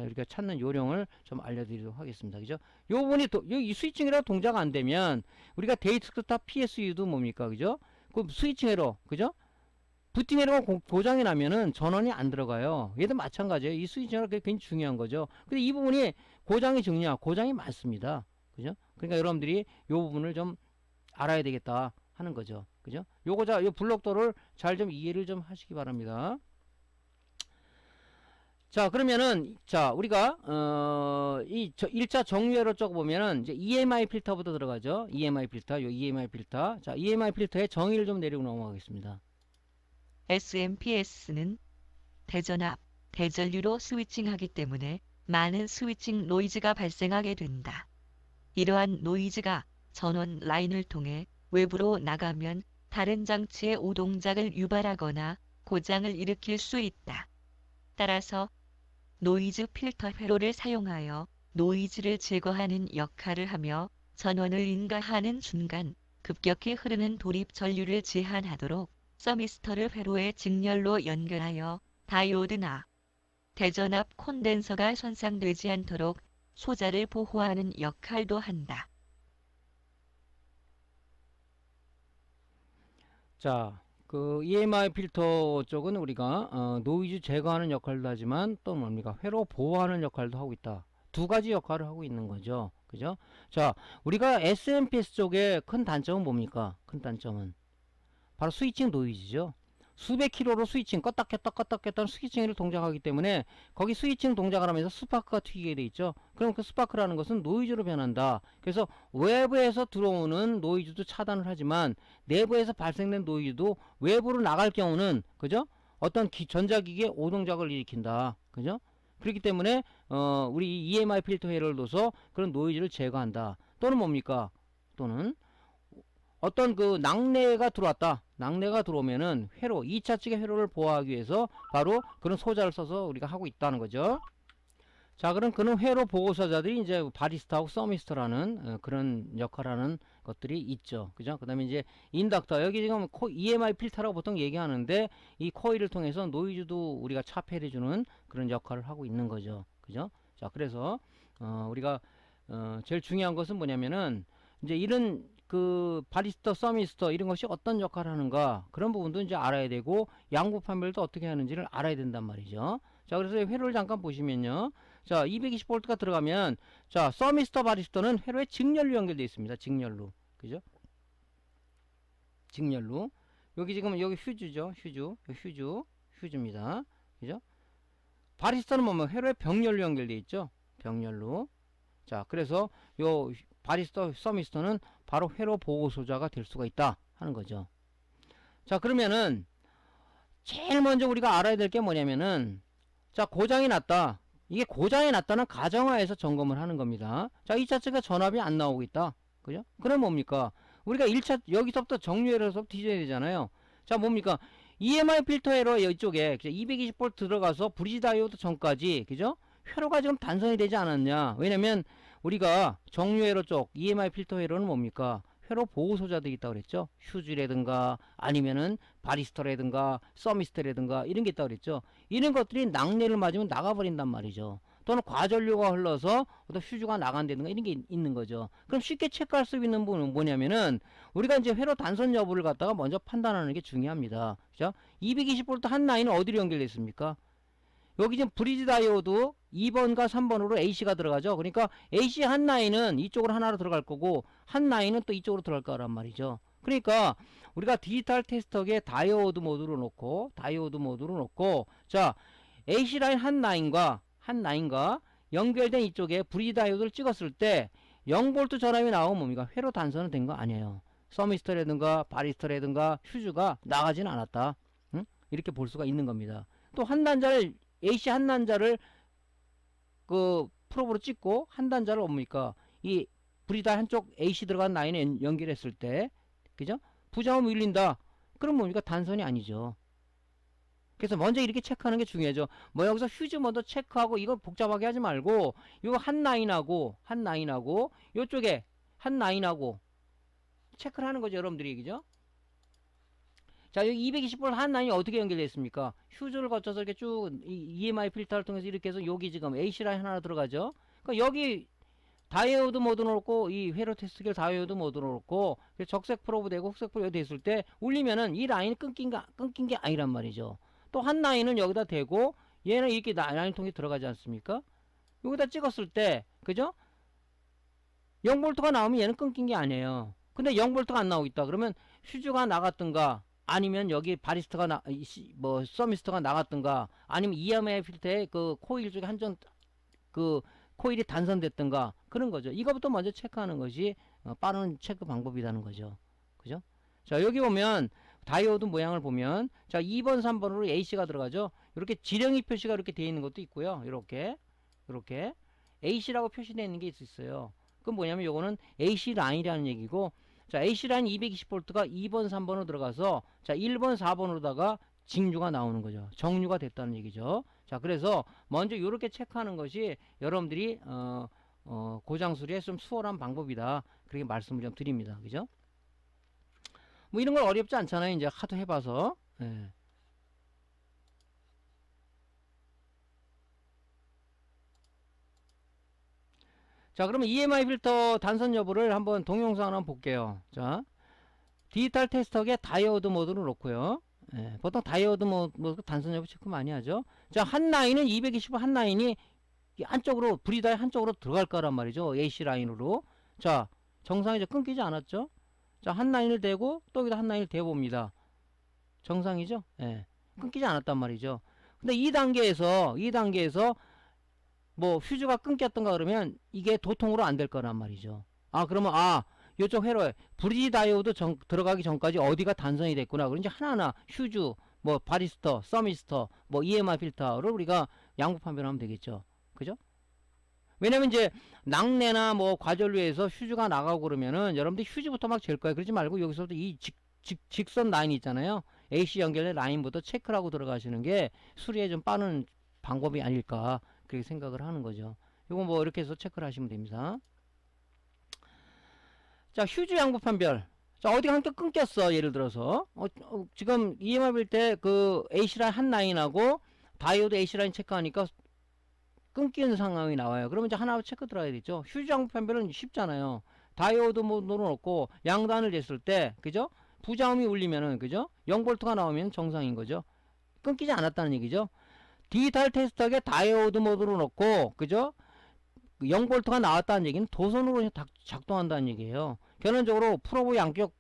우리가 찾는 요령을 좀 알려드리도록 하겠습니다. 그죠? 요 부분이 이 스위칭 에러 동작 안 되면 우리가 데이트스탑 PSU도 뭡니까? 그죠? 그 스위칭 에러 그죠? 부팅 에러가 고장이 나면은 전원이 안 들어가요. 얘도 마찬가지예요. 이 스위칭 에러가 굉장히 중요한 거죠. 근데 이 부분이 고장이 적냐? 고장이 많습니다. 그죠? 그러니까 여러분들이 요 부분을 좀 알아야 되겠다 하는 거죠. 그죠? 요 블록도를 잘 좀 이해를 좀 하시기 바랍니다. 자, 그러면은 자, 우리가 이 1차 정유회로 쪽 보면은 이제 EMI 필터부터 들어가죠. EMI 필터. 요 EMI 필터. 자, EMI 필터의 정의를 좀 내리고 넘어가겠습니다. SMPS는 대전압, 대전류로 스위칭하기 때문에 많은 스위칭 노이즈가 발생하게 된다. 이러한 노이즈가 전원 라인을 통해 외부로 나가면 다른 장치의 오동작을 유발하거나 고장을 일으킬 수 있다. 따라서 노이즈 필터 회로를 사용하여 노이즈를 제거하는 역할을 하며 전원을 인가하는 순간 급격히 흐르는 돌입 전류를 제한하도록 서미스터를 회로의 직렬로 연결하여 다이오드나 대전압 콘덴서가 손상되지 않도록 소자를 보호하는 역할도 한다. 자, 그 EMI 필터 쪽은 우리가 노이즈 제거하는 역할도 하지만 또 뭡니까? 회로 보호하는 역할도 하고 있다. 두 가지 역할을 하고 있는 거죠. 그죠? 자, 우리가 SMPS 쪽의 큰 단점은 뭡니까? 큰 단점은 바로 스위칭 노이즈죠. 수백 킬로로 스위칭 껐다 켰다 스위칭을 동작하기 때문에 거기 스위칭 동작을 하면서 스파크가 튀기게 돼 있죠. 그럼 그 스파크라는 것은 노이즈로 변한다. 그래서 외부에서 들어오는 노이즈도 차단을 하지만 내부에서 발생된 노이즈도 외부로 나갈 경우는 그죠? 어떤 전자기기의 오동작을 일으킨다. 그죠? 그렇기 때문에 우리 EMI 필터 회로를 둬서 그런 노이즈를 제거한다. 또는 뭡니까? 또는 어떤 그 낙뢰가 들어왔다. 낙뢰가 들어오면은 회로, 2차 측의 회로를 보호하기 위해서 바로 그런 소자를 써서 우리가 하고 있다는 거죠. 자, 그럼 그런 회로 보호소자들이 이제 바리스타하고 서미스터라는 그런 역할을 하는 것들이 있죠. 그죠? 그 다음에 이제 인덕터. 여기 지금 EMI 필터라고 보통 얘기하는데 이 코일을 통해서 노이즈도 우리가 차폐해주는 그런 역할을 하고 있는 거죠. 그죠? 자, 그래서 우리가 제일 중요한 것은 뭐냐면은 이제 이런 그 바리스터, 서미스터 이런 것이 어떤 역할을 하는가 그런 부분도 이제 알아야 되고 양부 판별도 어떻게 하는지를 알아야 된단 말이죠. 자, 그래서 회로를 잠깐 보시면요. 자, 220V가 들어가면, 자, 서미스터 바리스터는 회로에 직렬로 연결되어 있습니다. 직렬로. 그죠? 직렬로. 여기 지금, 여기 휴즈죠. 휴즈입니다. 그죠? 바리스타는 뭐면 회로에 병렬로 연결되어 있죠. 병렬로. 자, 그래서 요 바리스타 서미스터는 바로 회로 보호소자가 될 수가 있다 하는 거죠. 자, 그러면은 제일 먼저 우리가 알아야 될 게 뭐냐면은, 자, 고장이 났다. 이게 고장이 났다는 가정하에서 점검을 하는 겁니다. 자, 2차 측에 전압이 안 나오고 있다. 그죠? 그럼 뭡니까? 우리가 1차 여기서부터 정류회로서부터 뒤져야 되잖아요. 자, 뭡니까? EMI 필터 에러 이쪽에 220V 들어가서 브리지 다이오드 전까지, 그죠? 회로가 지금 단선이 되지 않았냐? 왜냐면 우리가 정류회로 쪽 EMI 필터 회로는 뭡니까? 회로 보호 소자들이 있다고 그랬죠. 휴즈라든가 아니면은 바리스터라든가 서미스터라든가 이런 게 있다고 그랬죠. 이런 것들이 낙뢰를 맞으면 나가버린단 말이죠. 또는 과전류가 흘러서 어떤 휴즈가 나간다든가 이런 게 있는 거죠. 그럼 쉽게 체크할 수 있는 부분은 뭐냐면은 우리가 이제 회로 단선 여부를 갖다가 먼저 판단하는 게 중요합니다. 그죠? 220V 한 라인은 어디로 연결되어 있습니까? 여기 지금 브리지 다이오드 2번과 3번으로 AC가 들어가죠. 그러니까 AC 한 라인은 이쪽으로 하나로 들어갈 거고 한 라인은 또 이쪽으로 들어갈 거란 말이죠. 그러니까 우리가 디지털 테스터기에 다이오드 모드로 놓고 자, AC 라인 한 라인과 연결된 이쪽에 브리지 다이오드를 찍었을 때 0V 전압이 나오면 뭡니까? 회로 단선은 된 거 아니에요. 서미스터라든가 바리스터라든가 휴즈가 나가진 않았다. 응? 이렇게 볼 수가 있는 겁니다. 또 한 단자를 AC 한 단자를 그 프로브로 찍고 한 단자를 뭡니까? 이 브리다 한쪽 AC 들어간 라인에 연결했을 때, 그죠? 부자음 밀린다. 그럼 뭡니까? 단선이 아니죠. 그래서 먼저 이렇게 체크하는 게 중요하죠. 뭐 여기서 휴즈 먼저 체크하고 이거 복잡하게 하지 말고 이거 한 라인하고 요쪽에 한 라인하고 체크를 하는 거죠, 여러분들이. 그죠? 자, 여기 220V 한 라인이 어떻게 연결되어 있습니까? 휴즈를 거쳐서 이렇게 쭉 EMI 필터를 통해서 이렇게 해서 여기 지금 AC 라인 하나 들어가죠. 그러니까 여기 다이오드 모드로 놓고 이 회로 테스트기를 다이오드 모드로 놓고 적색 프로브 되고 흑색 프로브 됐을 때 울리면은 이 라인이 끊긴 게 아니란 말이죠. 또 한 라인은 여기다 대고 얘는 이렇게 라인 통해 들어가지 않습니까? 여기다 찍었을 때, 그죠? 0V가 나오면 얘는 끊긴 게 아니에요. 근데 0V가 안 나오고 있다. 그러면 휴즈가 나갔든가 아니면 여기 바리스터가 서미스터가 나갔든가 아니면 EMI 필터에 그 코일 중에 한정 그 코일이 단선됐든가 그런 거죠. 이거부터 먼저 체크하는 것이 빠른 체크 방법이라는 거죠. 그죠? 자, 여기 보면 다이오드 모양을 보면 자, 2번 3번으로 AC가 들어가죠. 이렇게 지령이 표시가 이렇게 되어 있는 것도 있고요. 이렇게 AC라고 표시되어 있는 게 있어요. 그건 뭐냐면 요거는 AC 라인이라는 얘기고, 자, AC 라인 220V가 2번 3번으로 들어가서 자, 1번 4번으로다가 직류가 나오는 거죠. 정류가 됐다는 얘기죠. 자, 그래서 먼저 이렇게 체크하는 것이 여러분들이 고장 수리에 좀 수월한 방법이다. 그렇게 말씀을 좀 드립니다. 그죠? 뭐 이런 건 어렵지 않잖아요. 이제 하도 해봐서. 예. 자, 그러면 EMI 필터 단선 여부를 한번 동영상을 한번 볼게요. 자, 디지털 테스터기에 다이오드 모드로 놓고요. 예, 보통 다이오드 모드 단선 여부 체크 많이 하죠. 자, 한 라인은 220V 한 라인이 한쪽으로 브리다의 한쪽으로 들어갈 거란 말이죠. AC 라인으로. 자, 정상이죠. 끊기지 않았죠. 자, 한 라인을 대고 또 여기다 한 라인을 대봅니다. 정상이죠. 예, 끊기지 않았단 말이죠. 근데 이 단계에서 뭐 휴즈가 끊겼던가 그러면 이게 도통으로 안 될 거란 말이죠. 아, 그러면 요쪽 회로에 브리지 다이오드 들어가기 전까지 어디가 단선이 됐구나. 그런지 하나하나 휴즈, 뭐 바리스터, 서미스터, 뭐 EMI 필터를 우리가 양부 판별하면 되겠죠. 그죠? 왜냐면 이제 낙뢰나 뭐 과전류에서 휴즈가 나가고 그러면은 여러분들 휴즈부터 막 잴 거예요. 그러지 말고 여기서부터 이 직선 라인 있잖아요. AC 연결된 라인부터 체크를 하고 들어가시는 게 수리에 좀 빠른 방법이 아닐까 그렇게 생각을 하는 거죠. 요거 뭐 이렇게 해서 체크를 하시면 됩니다. 자, 휴즈 양부 판별. 자, 어디가 한쪽 끊겼어. 예를 들어서 지금 EMI 빌 때 그 AC 라인 한 라인하고 다이오드 AC 라인 체크하니까 끊기는 상황이 나와요. 그러면 이제 하나 체크 들어가야 되죠. 휴즈 양부 판별은 쉽잖아요. 다이오드 모드로 놓고 양단을 쟀을 때, 그죠? 부자음이 울리면은, 그죠? 0V가 나오면 정상인 거죠. 끊기지 않았다는 얘기죠. 디지털 테스터에 다이오드 모드로 넣고, 그죠? 0볼트가 나왔다는 얘기는 도선으로 작동한다는 얘기예요. 결론적으로 프로브 양쪽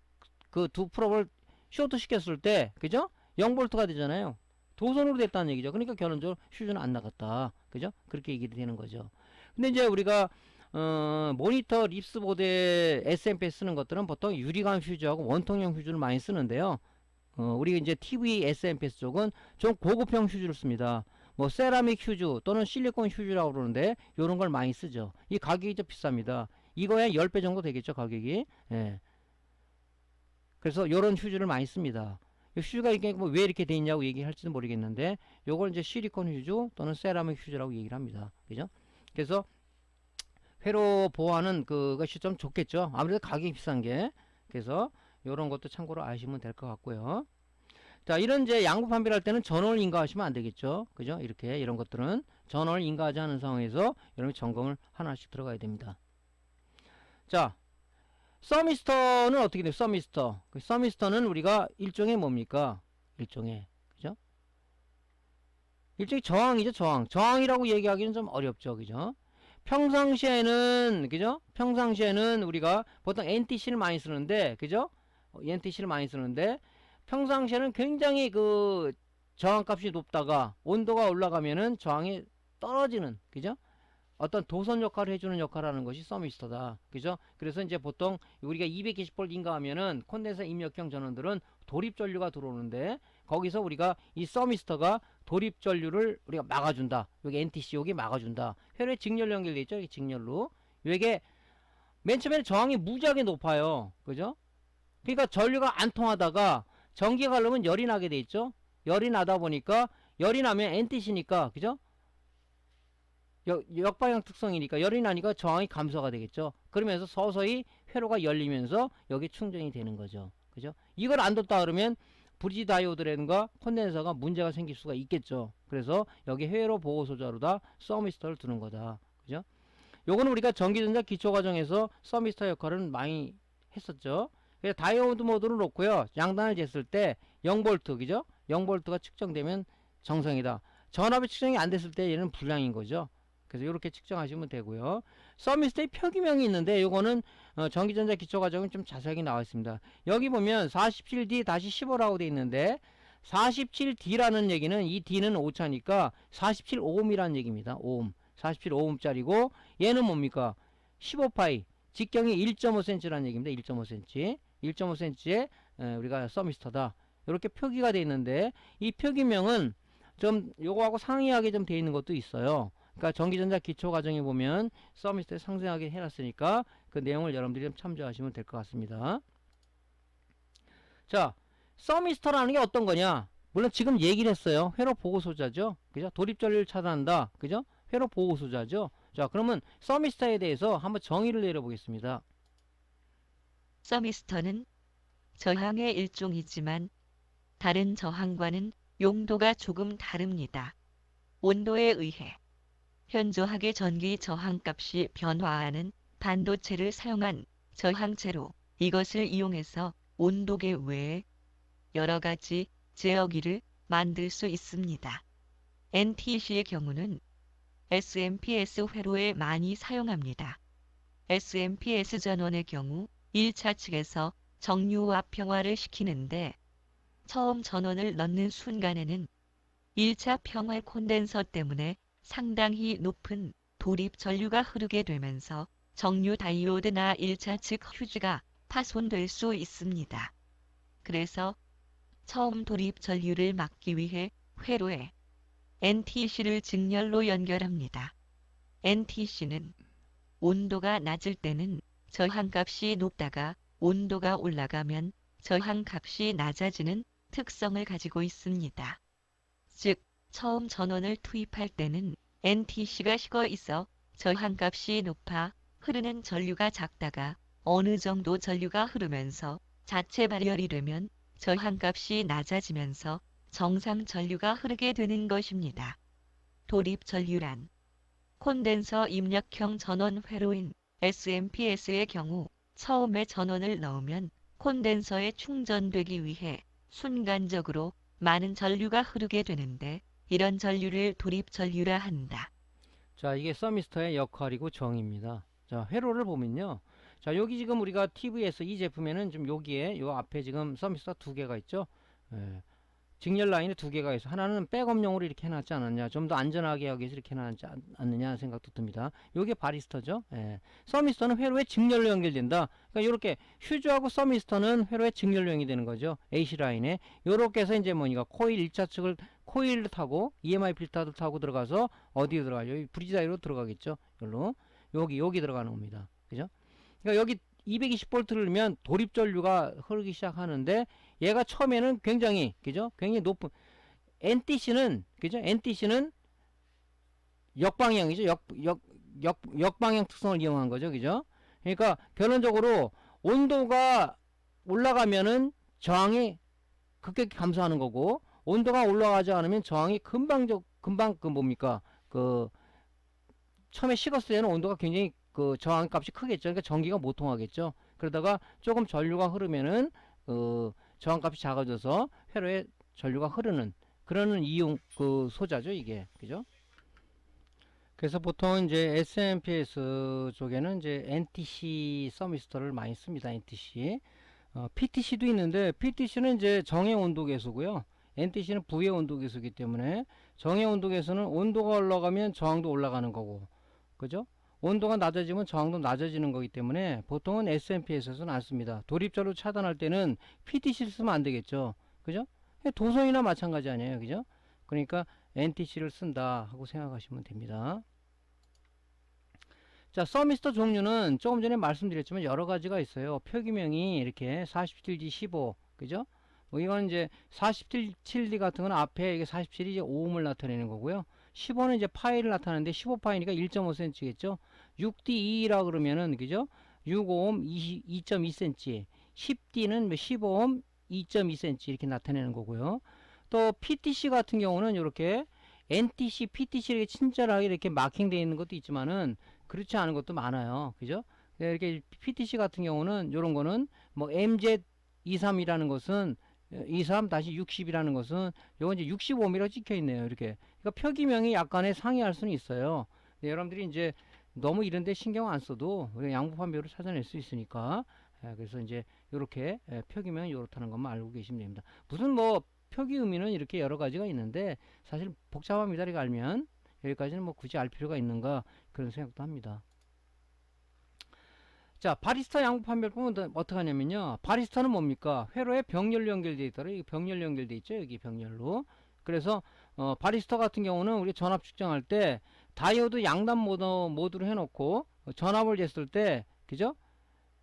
그 두 프로브를 쇼트 시켰을 때, 그죠? 0볼트가 되잖아요. 도선으로 됐다는 얘기죠. 그러니까 결론적으로 퓨즈는 안 나갔다. 그죠? 그렇게 얘기 되는 거죠. 근데 이제 우리가 모니터 립스보드에 SMP 쓰는 것들은 보통 유리관 퓨즈하고 원통형 퓨즈를 많이 쓰는데요. 우리 이제 TV SMPS 쪽은 좀 고급형 휴지를 씁니다. 뭐 세라믹 휴즈 또는 실리콘 휴지라고 그러는데 요런 걸 많이 쓰죠. 이 가격이 좀 비쌉니다. 이거에 10배 정도 되겠죠, 가격이. 예. 그래서 요런 휴지를 많이 씁니다. 이 휴지가 이게 뭐 왜 이렇게 돼 있냐고 얘기할지도 모르겠는데 요걸 이제 실리콘 휴지 또는 세라믹 휴지라고 얘기를 합니다. 그죠? 그래서 회로 보호하는 그것이 좀 좋겠죠. 아무래도 가격이 비싼 게. 그래서 요런 것도 참고로 아시면 될 것 같고요. 자, 이런 이제 양부 판별할 때는 전원을 인가하시면 안 되겠죠. 그죠? 이렇게 이런 것들은 전원을 인가하지 않은 상황에서 여러분 점검을 하나씩 들어가야 됩니다. 자, 서미스터는 어떻게 돼요? 서미스터. 그 서미스터는 우리가 일종의 뭡니까? 일종의, 그죠? 일종의 저항이죠, 저항. 저항이라고 얘기하기는 좀 어렵죠, 그죠? 평상시에는, 그죠? 평상시에는 우리가 보통 NTC를 많이 쓰는데, 그죠? NTC를 많이 쓰는데, 평상시에는 굉장히 그 저항값이 높다가 온도가 올라가면은 저항이 떨어지는, 그죠? 어떤 도선 역할을 해주는 역할을 하는 것이 서미스터다. 그죠? 그래서 이제 보통 우리가 220V 인가하면은 콘덴서 입력형 전원들은 돌입 전류가 들어오는데 거기서 우리가 이 서미스터가 돌입 전류를 우리가 막아준다. 여기 NTC 여기 막아준다. 혈에 직렬로 연결되어 있죠. 여기 직렬로. 이게 맨 처음에는 저항이 무지하게 높아요. 그죠? 그러니까 전류가 안 통하다가 전기가 가려면 열이 나게 돼 있죠. 열이 나다 보니까 열이 나면 NTC니까 그죠? 역방향 특성이니까 열이 나니까 저항이 감소가 되겠죠. 그러면서 서서히 회로가 열리면서 여기 충전이 되는 거죠. 그죠? 이걸 안 뒀다 그러면 브리지 다이오드라든가 콘덴서가 문제가 생길 수가 있겠죠. 그래서 여기 회로 보호 소자로다 서미스터를 두는 거다. 그죠? 요거는 우리가 전기전자 기초 과정에서 서미스터 역할은 많이 했었죠. 그래서 다이오드 모드를 놓고요. 양단을 쟀을 때 0볼트, 그죠? 0볼트가 측정되면 정상이다. 전압이 측정이 안 됐을 때 얘는 불량인 거죠. 그래서 이렇게 측정하시면 되고요. 서미스터의 표기명이 있는데 요거는 전기전자 기초과정은 좀 자세하게 나와 있습니다. 여기 보면 47D-15라고 돼 있는데 47D라는 얘기는 이 D는 오차니까 47오음이라는 얘기입니다. 오음. 47오음짜리고 얘는 뭡니까? 15파이. 직경이 1.5cm라는 얘기입니다. 1.5cm. 1.5cm에 우리가 서미스터다. 이렇게 표기가 되어 있는데 이 표기명은 좀 요거하고 상이하게 좀 되어 있는 것도 있어요. 그러니까 전기전자 기초 과정에 보면 서미스터에 상세하게 해놨으니까 그 내용을 여러분들이 좀 참조하시면 될 것 같습니다. 자, 서미스터라는 게 어떤 거냐? 물론 지금 얘기를 했어요. 회로 보호 소자죠. 그죠? 돌입 전류를 차단한다. 그죠? 회로 보호 소자죠. 자, 그러면 서미스터에 대해서 한번 정의를 내려보겠습니다. 서미스터는 저항의 일종이지만 다른 저항과는 용도가 조금 다릅니다. 온도에 의해 현저하게 전기 저항값이 변화하는 반도체를 사용한 저항체로 이것을 이용해서 온도계 외에 여러 가지 제어기를 만들 수 있습니다. NTC의 경우는 SMPS 회로에 많이 사용합니다. SMPS 전원의 경우 1차 측에서 정류와 평화를 시키는데 처음 전원을 넣는 순간에는 1차 평화 콘덴서 때문에 상당히 높은 돌입 전류가 흐르게 되면서 정류 다이오드나 1차 측 휴지가 파손될 수 있습니다. 그래서 처음 돌입 전류를 막기 위해 회로에 NTC를 직렬로 연결합니다. NTC는 온도가 낮을 때는 저항값이 높다가 온도가 올라가면 저항값이 낮아지는 특성을 가지고 있습니다. 즉, 처음 전원을 투입할 때는 NTC가 식어 있어 저항값이 높아 흐르는 전류가 작다가 어느 정도 전류가 흐르면서 자체 발열이 되면 저항값이 낮아지면서 정상 전류가 흐르게 되는 것입니다. 돌입 전류란 콘덴서 입력형 전원 회로인 SMPS의 경우 처음에 전원을 넣으면 콘덴서에 충전되기 위해 순간적으로 많은 전류가 흐르게 되는데 이런 전류를 도립 전류라 한다. 자, 이게 서미스터의 역할이고 정의입니다. 자, 회로를 보면요. 자, 여기 지금 우리가 TV에서 이 제품에는 좀 여기에 요 앞에 지금 서미스터 두 개가 있죠. 예, 직렬 라인이 두 개가 있어. 하나는 백업용으로 이렇게 해놨지 않았냐. 좀 더 안전하게 하기 위해서 이렇게 해놨지 않느냐 생각도 듭니다. 요게 바리스터죠. 예. 서미스터는 회로에 직렬로 연결된다. 그러니까 이렇게 휴즈하고 서미스터는 회로에 직렬로 연결되는 거죠. AC 라인에. 요렇게 해서 이제 뭐니까 코일 1차 측을 코일을 타고 EMI 필터를 타고 들어가서 어디에 들어가요? 여기 브리지 다이로 들어가겠죠. 여기로. 여기 들어가는 겁니다. 그죠? 그러니까 여기 220V를 넣으면 도립 전류가 흐르기 시작하는데 얘가 처음에는 굉장히 그죠? 굉장히 높은 NTC는 그죠? NTC는 역방향이죠. 역방향 특성을 이용한 거죠. 그죠? 그러니까 결론적으로 온도가 올라가면은 저항이 급격히 감소하는 거고 온도가 올라가지 않으면 저항이 금방 그 뭡니까? 그 처음에 식었을 때는 온도가 굉장히 그 저항 값이 크겠죠. 그러니까 전기가 못 통하겠죠. 그러다가 조금 전류가 흐르면은 저항 값이 작아져서 회로에 전류가 흐르는 그러는 이용 그 소자죠, 이게. 그죠? 그래서 보통 이제 SMPS 쪽에는 이제 NTC 서미스터를 많이 씁니다. NTC. PTC도 있는데 PTC는 이제 정해 온도 계수고요. NTC는 부의 온도 계수이기 때문에 정해 온도 계수는 온도가 올라가면 저항도 올라가는 거고. 그죠? 온도가 낮아지면 저항도 낮아지는 거기 때문에 보통은 SMPS에서는 안 씁니다. 도립전로 차단할 때는 PTC를 쓰면 안 되겠죠. 그죠? 도성이나 마찬가지 아니에요. 그죠? 그러니까 NTC를 쓴다 하고 생각하시면 됩니다. 자, 서미스터 종류는 조금 전에 말씀드렸지만 여러 가지가 있어요. 표기명이 이렇게 47G15 그죠? 뭐 이건 이제 47D 같은 건 앞에 이게 47이 이제 오음을 나타내는 거고요. 15는 이제 파이를 나타내는데 15파이니까 1.5cm겠죠. 6D2라 그러면은 그죠? 6오hm 2.2cm. 10D는 15오hm 2.2cm 이렇게 나타내는 거고요. 또 PTC 같은 경우는 이렇게 NTC, PTC 이렇게 친절하게 이렇게 마킹되어 있는 것도 있지만은 그렇지 않은 것도 많아요. 그죠? 이렇게 PTC 같은 경우는 이런 거는 뭐 MZ23이라는 것은 23-60이라는 것은 요건 이제 65mm로 찍혀 있네요. 이렇게. 그러니까 표기명이 약간의 상이할 수는 있어요. 여러분들이 이제 너무 이런데 신경 안 써도 우리가 양보판별로 찾아낼 수 있으니까. 그래서 이제 이렇게 표기명이 이렇다는 것만 알고 계시면 됩니다. 무슨 뭐 표기 의미는 이렇게 여러 가지가 있는데 사실 복잡합니다. 이렇게 알면 여기까지는 뭐 굳이 알 필요가 있는가 그런 생각도 합니다. 자, 바리스타 양부 판별법은 어떻게 하냐면요. 바리스타는 뭡니까? 회로에 병렬로 연결되어 있더라. 여기 병렬로 연결되어 있죠. 여기 병렬로. 그래서 바리스타 같은 경우는 우리 전압 측정할 때 다이오드 양단 모드로 해놓고 전압을 쟀을 때 그죠?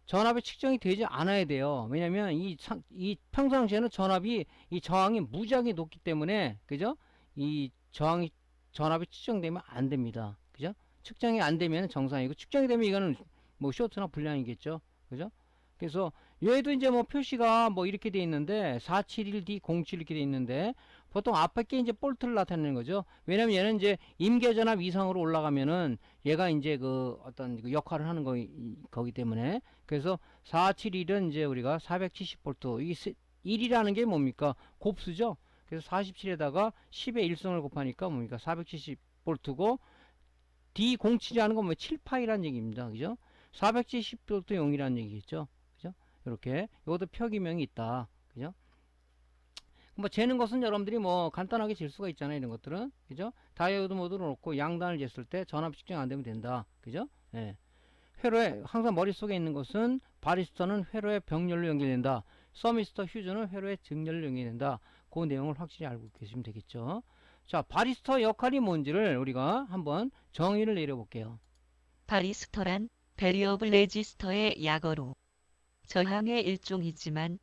전압이 측정이 되지 않아야 돼요. 왜냐면 이 평상시에는 이 저항이 무지하게 높기 때문에 그죠? 이 전압이 측정되면 안 됩니다. 그죠? 측정이 안 되면 정상이고 측정이 되면 이거는 뭐 쇼트나 불량이겠죠. 그죠? 그래서 얘도 이제 뭐 표시가 뭐 이렇게 돼 있는데 471D07 이렇게 돼 있는데 보통 앞에 게 이제 볼트를 나타내는 거죠. 왜냐면 얘는 이제 임계전압 이상으로 올라가면은 얘가 이제 그 어떤 그 역할을 하는 거기 때문에 그래서 471은 이제 우리가 470V 이 1이라는 게 뭡니까? 곱수죠. 그래서 47에다가 10의 1승을 곱하니까 뭡니까? 470V고 D07이 하는 건 뭐 7파이라는 얘기입니다. 그죠? 470V 0이라는 얘기겠죠. 그죠? 이렇게 이것도 표기명이 있다. 그죠? 뭐 재는 것은 여러분들이 뭐 간단하게 잴 수가 있잖아요. 이런 것들은. 그죠? 다이오드 모드로 놓고 양단을 쟀을 때 전압 측정 안 되면 된다. 그죠? 예. 회로에 항상 머릿속에 있는 것은 바리스타는 회로에 병렬로 연결된다. 서미스터 휴즈는 회로에 직렬로 연결된다. 그 내용을 확실히 알고 계시면 되겠죠. 자, 바리스타 역할이 뭔지를 우리가 한번 정의를 내려볼게요. 바리스터란 베리어블 레지스터의 약어로 저항의 일종이지만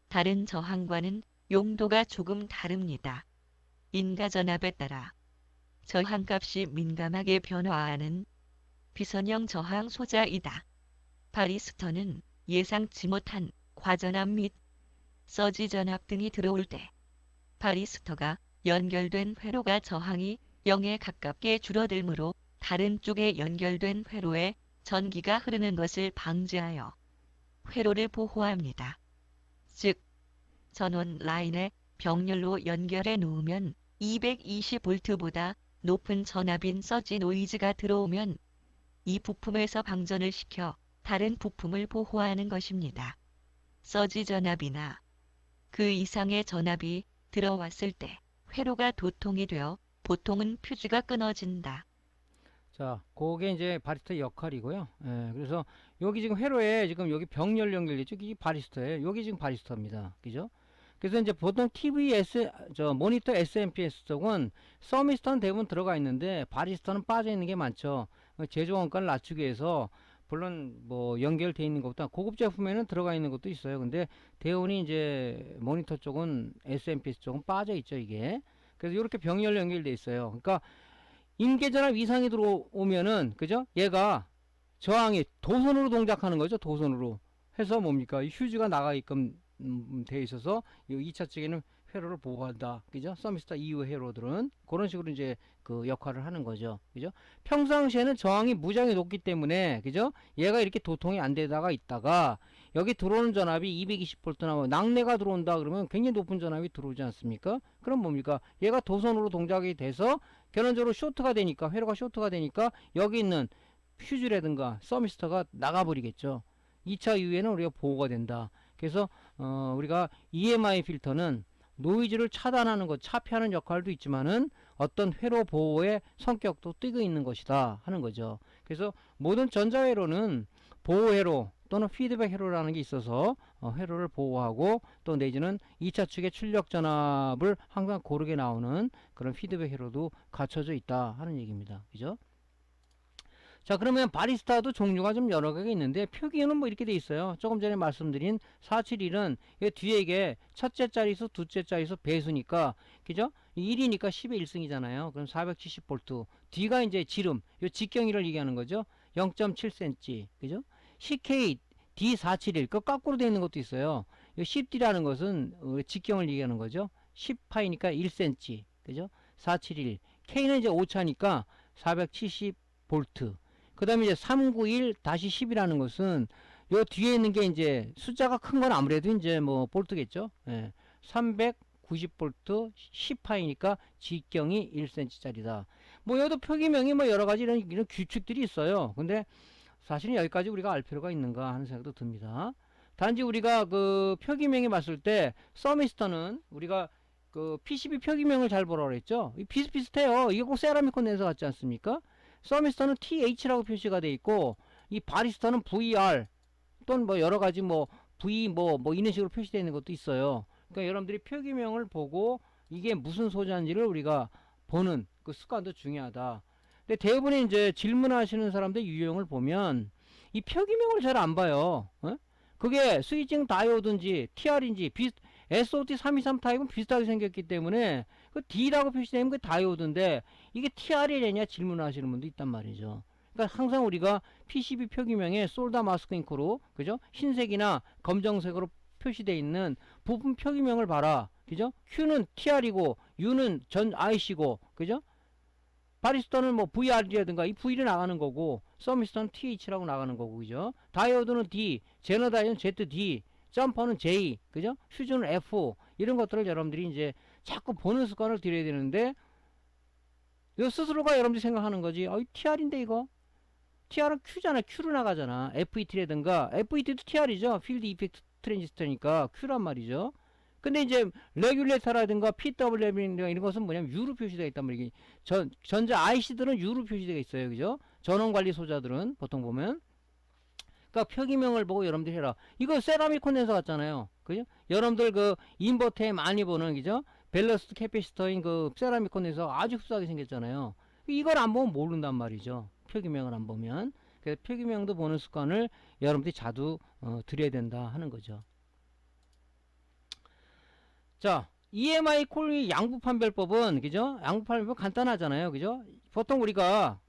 다른 저항과는 용도가 조금 다릅니다. 인가전압에 따라 저항값이 민감하게 변화하는 비선형 저항 소자이다. 바리스터는 예상치 못한 과전압 및 서지 전압 등이 들어올 때 바리스터가 연결된 회로가 저항이 0에 가깝게 줄어들므로 다른 쪽에 연결된 회로에 전기가 흐르는 것을 방지하여 회로를 보호합니다. 즉, 전원 라인에 병렬로 연결해 놓으면 220V보다 높은 전압인 서지 노이즈가 들어오면 이 부품에서 방전을 시켜 다른 부품을 보호하는 것입니다. 서지 전압이나 그 이상의 전압이 들어왔을 때 회로가 도통이 되어 보통은 퓨즈가 끊어진다. 자, 그게 이제 바리스타 역할이고요. 예, 그래서 여기 지금 회로에 지금 여기 병렬 연결되죠. 이게 바리스타예요. 여기 지금 바리스타입니다. 그죠? 그래서 이제 보통 TVS, 모니터 SMPS 쪽은 서미스터는 대부분 들어가 있는데 바리스타는 빠져 있는 게 많죠. 제조 원가를 낮추기 위해서 물론 뭐 연결돼 있는 것보다 고급 제품에는 들어가 있는 것도 있어요. 근데 대부분이 이제 모니터 쪽은 SMPS 쪽은 빠져 있죠, 이게. 그래서 이렇게 병렬 연결돼 있어요. 그러니까 임계전압 이상이 들어오면은, 그죠? 얘가 저항이 도선으로 동작하는 거죠. 도선으로 해서 뭡니까? 이 휴지가 나가게끔 돼 있어서 이 2차 측에는 회로를 보호한다. 그죠? 서미스터 이후 회로들은 그런 식으로 이제 그 역할을 하는 거죠. 그죠? 평상시에는 저항이 무지하게 높기 때문에, 그죠? 얘가 이렇게 도통이 안 되다가 있다가 여기 들어오는 전압이 220V 나와 낙내가 들어온다 그러면 굉장히 높은 전압이 들어오지 않습니까? 그럼 뭡니까? 얘가 도선으로 동작이 돼서 결론적으로 쇼트가 되니까, 회로가 쇼트가 되니까 여기 있는 퓨즈라든가 서미스터가 나가버리겠죠. 2차 이후에는 우리가 보호가 된다. 그래서 우리가 EMI 필터는 노이즈를 차단하는 것, 차피하는 역할도 있지만은 어떤 회로 보호의 성격도 띠고 있는 것이다 하는 거죠. 그래서 모든 전자회로는 보호 회로 또는 피드백 회로라는 게 있어서 회로를 보호하고 또 내지는 2차 측의 출력 전압을 항상 고르게 나오는 그런 피드백 회로도 갖춰져 있다 하는 얘기입니다. 그죠? 자, 그러면 바리스타도 종류가 좀 여러 개가 있는데 표기는 뭐 이렇게 돼 있어요. 조금 전에 말씀드린 471은 뒤에 이게 첫째 자리수 둘째 자리수 배수니까, 그죠? 1이니까 10의 1승이잖아요. 그럼 470V. D가 이제 지름, 요 직경이를 얘기하는 거죠. 0.7cm, 그죠? CK D471, 그 거꾸로 되어 있는 것도 있어요. 이 10D라는 것은 직경을 얘기하는 거죠. 10파이니까 1cm, 그죠? 471. K는 이제 오차니까 470V. 그 다음에 이제 391-10이라는 것은 요 뒤에 있는 게 이제 숫자가 큰 건 아무래도 이제 뭐 볼트겠죠. 예. 390V 10파이니까 직경이 1cm짜리다. 뭐 여기도 표기명이 뭐 여러 가지 이런 규칙들이 있어요. 근데 사실은 여기까지 우리가 알 필요가 있는가 하는 생각도 듭니다. 단지 우리가 그 표기명이 봤을 때 서미스터는 우리가 그 PCB 표기명을 잘 보라고 그랬죠. 비슷비슷해요. 이게 꼭 세라미콘 렌서 같지 않습니까? 서미스터는 TH라고 표시가 돼 있고 이 바리스타는 VR 또는 뭐 여러 가지 뭐 V 뭐 이런 식으로 표시되어 있는 것도 있어요. 그러니까 여러분들이 표기명을 보고 이게 무슨 소재인지를 우리가 보는 그 습관도 중요하다. 근데 대부분의 이제 질문하시는 사람들 유형을 보면 이 표기명을 잘 안 봐요. 어? 그게 스위칭 다이오드인지 TR인지 SOT323 타입은 비슷하게 생겼기 때문에 그 D라고 표시되면 그 다이오드인데 이게 TR이냐 질문을 하시는 분도 있단 말이죠. 그러니까 항상 우리가 PCB 표기명에 솔다 마스크 잉크로, 그죠? 흰색이나 검정색으로 표시되어 있는 부품 표기명을 봐라. 그죠? Q는 TR이고 U는 전 IC고, 그죠? 바리스타는 뭐 VR이라든가 이 V로 나가는 거고 서미스터는 TH라고 나가는 거고, 그죠? 다이오드는 D, 제너 다이오드는 ZD, 점퍼는 J, 그죠? 퓨즈는 F, 이런 것들을 여러분들이 이제 자꾸 보는 습관을 들여야 되는데 이 스스로가 여러분들이 생각하는 거지. TR인데 이거? TR은 Q잖아. Q로 나가잖아. FET라든가 FET도 TR이죠. 필드 이펙트 트랜지스터니까 Q란 말이죠. 근데 이제 레귤레이터라든가 PWM이라든가 이런 것은 뭐냐면 U로 표시되어 있단 말이지. 전자 IC들은 U로 표시되어 있어요. 그죠? 전원관리 소자들은 보통 보면. 그러니까 표기명을 보고 여러분들이 해라. 이거 세라믹 콘덴서 같잖아요. 그죠? 여러분들 그 인버터에 많이 보는, 그죠? 밸러스트 캐피시터인 그 세라믹 콘덴서 아주 흡사하게 생겼잖아요. 이걸 안 보면 모른단 말이죠. 표기명을 안 보면. 그래서 표기명도 보는 습관을 여러분들이 자주 들여야 된다 하는 거죠. 자, EMI 콜 양부 판별법은, 그죠? 양부 판별법 간단하잖아요. 그죠? 보통 우리가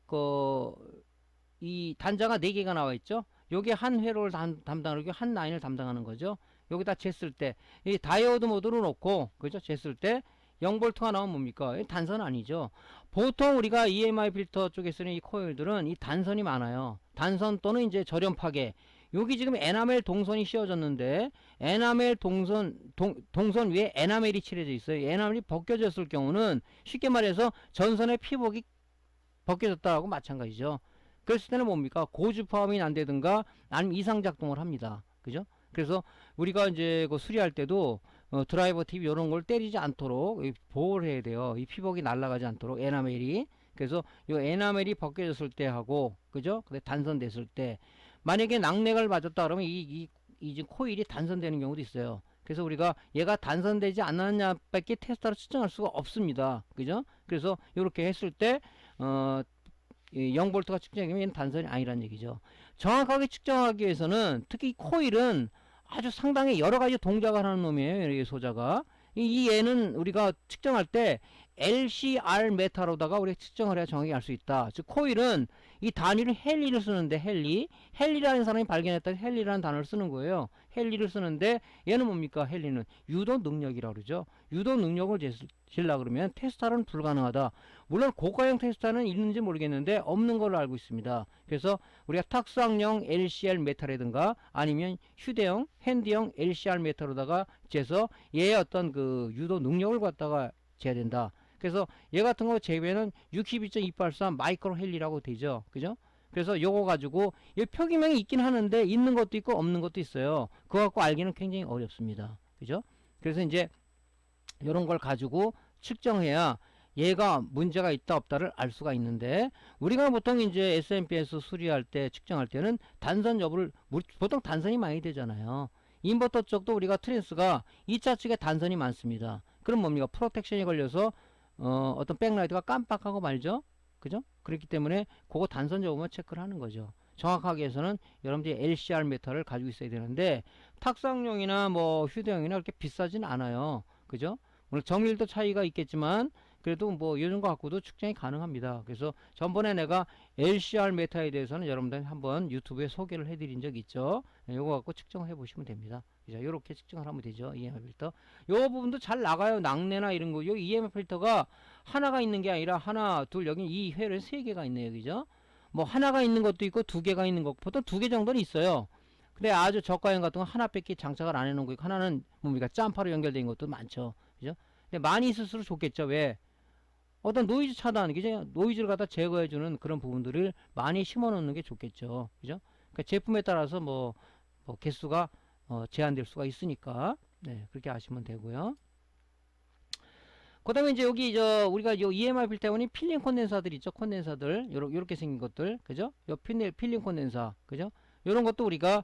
이 단자가 4개가 나와 있죠. 요게 한 회로를 담당하고 한 라인을 담당하는 거죠. 여기다 쟀을 때 이 다이오드 모드로 놓고, 그죠? 쟀을 때 0V가 나오면 뭡니까? 단선 아니죠. 보통 우리가 EMI 필터 쪽에 쓰는 이 코일들은 이 단선이 많아요. 단선 또는 이제 저렴 파괴. 여기 지금 에나멜 동선이 씌워졌는데 에나멜 동선 위에 에나멜이 칠해져 있어요. 에나멜이 벗겨졌을 경우는 쉽게 말해서 전선의 피복이 벗겨졌다고 마찬가지죠. 그랬을 때는 뭡니까? 고주파음이 난다든가 아니면 이상작동을 합니다. 그죠? 그래서 우리가 이제 그 수리할 때도 드라이버 팁 이런 걸 때리지 않도록 보호를 해야 돼요. 이 피복이 날아가지 않도록 에나멜이. 그래서 이 에나멜이 벗겨졌을 때 하고, 그죠? 근데 단선됐을 때 만약에 낙뢰를 맞았다 그러면 이 지금 코일이 단선되는 경우도 있어요. 그래서 우리가 얘가 단선되지 않았냐밖에 테스터로 측정할 수가 없습니다. 그죠? 그래서 이렇게 했을 때 0볼트가 측정되면 얘는 단선이 아니란 얘기죠. 정확하게 측정하기 위해서는 특히 코일은 아주 상당히 여러 가지 동작을 하는 놈이에요. 이 소자가. 이 얘는 우리가 측정할 때 LCR 메타로다가 우리가 측정을 해야 정확히 알 수 있다. 즉 코일은 이 단위를 헨리를 쓰는데 헨리라는 사람이 발견했다. 헨리라는 단어를 쓰는 거예요. 헨리를 쓰는데 얘는 뭡니까? 헨리는 유도 능력이라고 그러죠. 유도 능력을 재시려 그러면 테스터는 불가능하다. 물론 고가형 테스터는 있는지 모르겠는데 없는 걸로 알고 있습니다. 그래서 우리가 탁상형 LCR 메타라든가 아니면 휴대형 핸드형 LCR 메타로다가 재서 얘의 어떤 그 유도 능력을 갖다가 재야 된다. 그래서 얘 같은 거 재배는 62.283 마이크로 헨리라고 되죠. 그죠? 그래서 요거 가지고 이 표기명이 있긴 하는데 있는 것도 있고 없는 것도 있어요. 그거 갖고 알기는 굉장히 어렵습니다. 그죠? 그래서 이제 요런 걸 가지고 측정해야 얘가 문제가 있다 없다를 알 수가 있는데 우리가 보통 이제 SMPS 수리할 때 측정할 때는 단선 여부를 보통 단선이 많이 되잖아요. 인버터 쪽도 우리가 트랜스가 2차 측에 단선이 많습니다. 그럼 뭡니까? 프로텍션이 걸려서 어떤 백라이트가 깜빡하고 말죠. 그죠? 그렇기 때문에 그거 단선 여부만 체크를 하는 거죠. 정확하게 해서는 여러분들이 LCR 메타를 가지고 있어야 되는데 탁상용이나 뭐 휴대용이나 그렇게 비싸진 않아요. 그죠? 물론 정밀도 차이가 있겠지만 그래도 뭐 이런 거 갖고도 측정이 가능합니다. 그래서 전번에 내가 LCR 메타에 대해서는 여러분들 한번 유튜브에 소개를 해드린 적 있죠. 요거 갖고 측정을 해보시면 됩니다. 그죠? 요렇게 측정을 하면 되죠. EMF 필터. 요 부분도 잘 나가요. 낙뢰나 이런 거. 요 EMF 필터가 하나가 있는 게 아니라 하나, 둘, 여기 이 회로에 3개가 있네요. 그죠? 뭐 하나가 있는 것도 있고 2개가 있는 것, 보통 2개 정도는 있어요. 근데 아주 저가형 같은 거 하나밖에 장착을 안 해놓은 거 있고 하나는 뭡니까? 짬파로 연결된 것도 많죠. 그죠? 근데 많이 있을수록 좋겠죠. 왜? 어떤 노이즈 차단, 그죠? 노이즈를 갖다 제거해주는 그런 부분들을 많이 심어 놓는 게 좋겠죠. 그죠? 그러니까 제품에 따라서 뭐 개수가 제한될 수가 있으니까, 네, 그렇게 아시면 되고요. 그 다음에 이제 여기 우리가 요 EMI 필터원이 필링 콘덴사들 있죠. 콘덴사들. 요렇게 생긴 것들. 그죠? 요 필링 콘덴사. 그죠? 요런 것도 우리가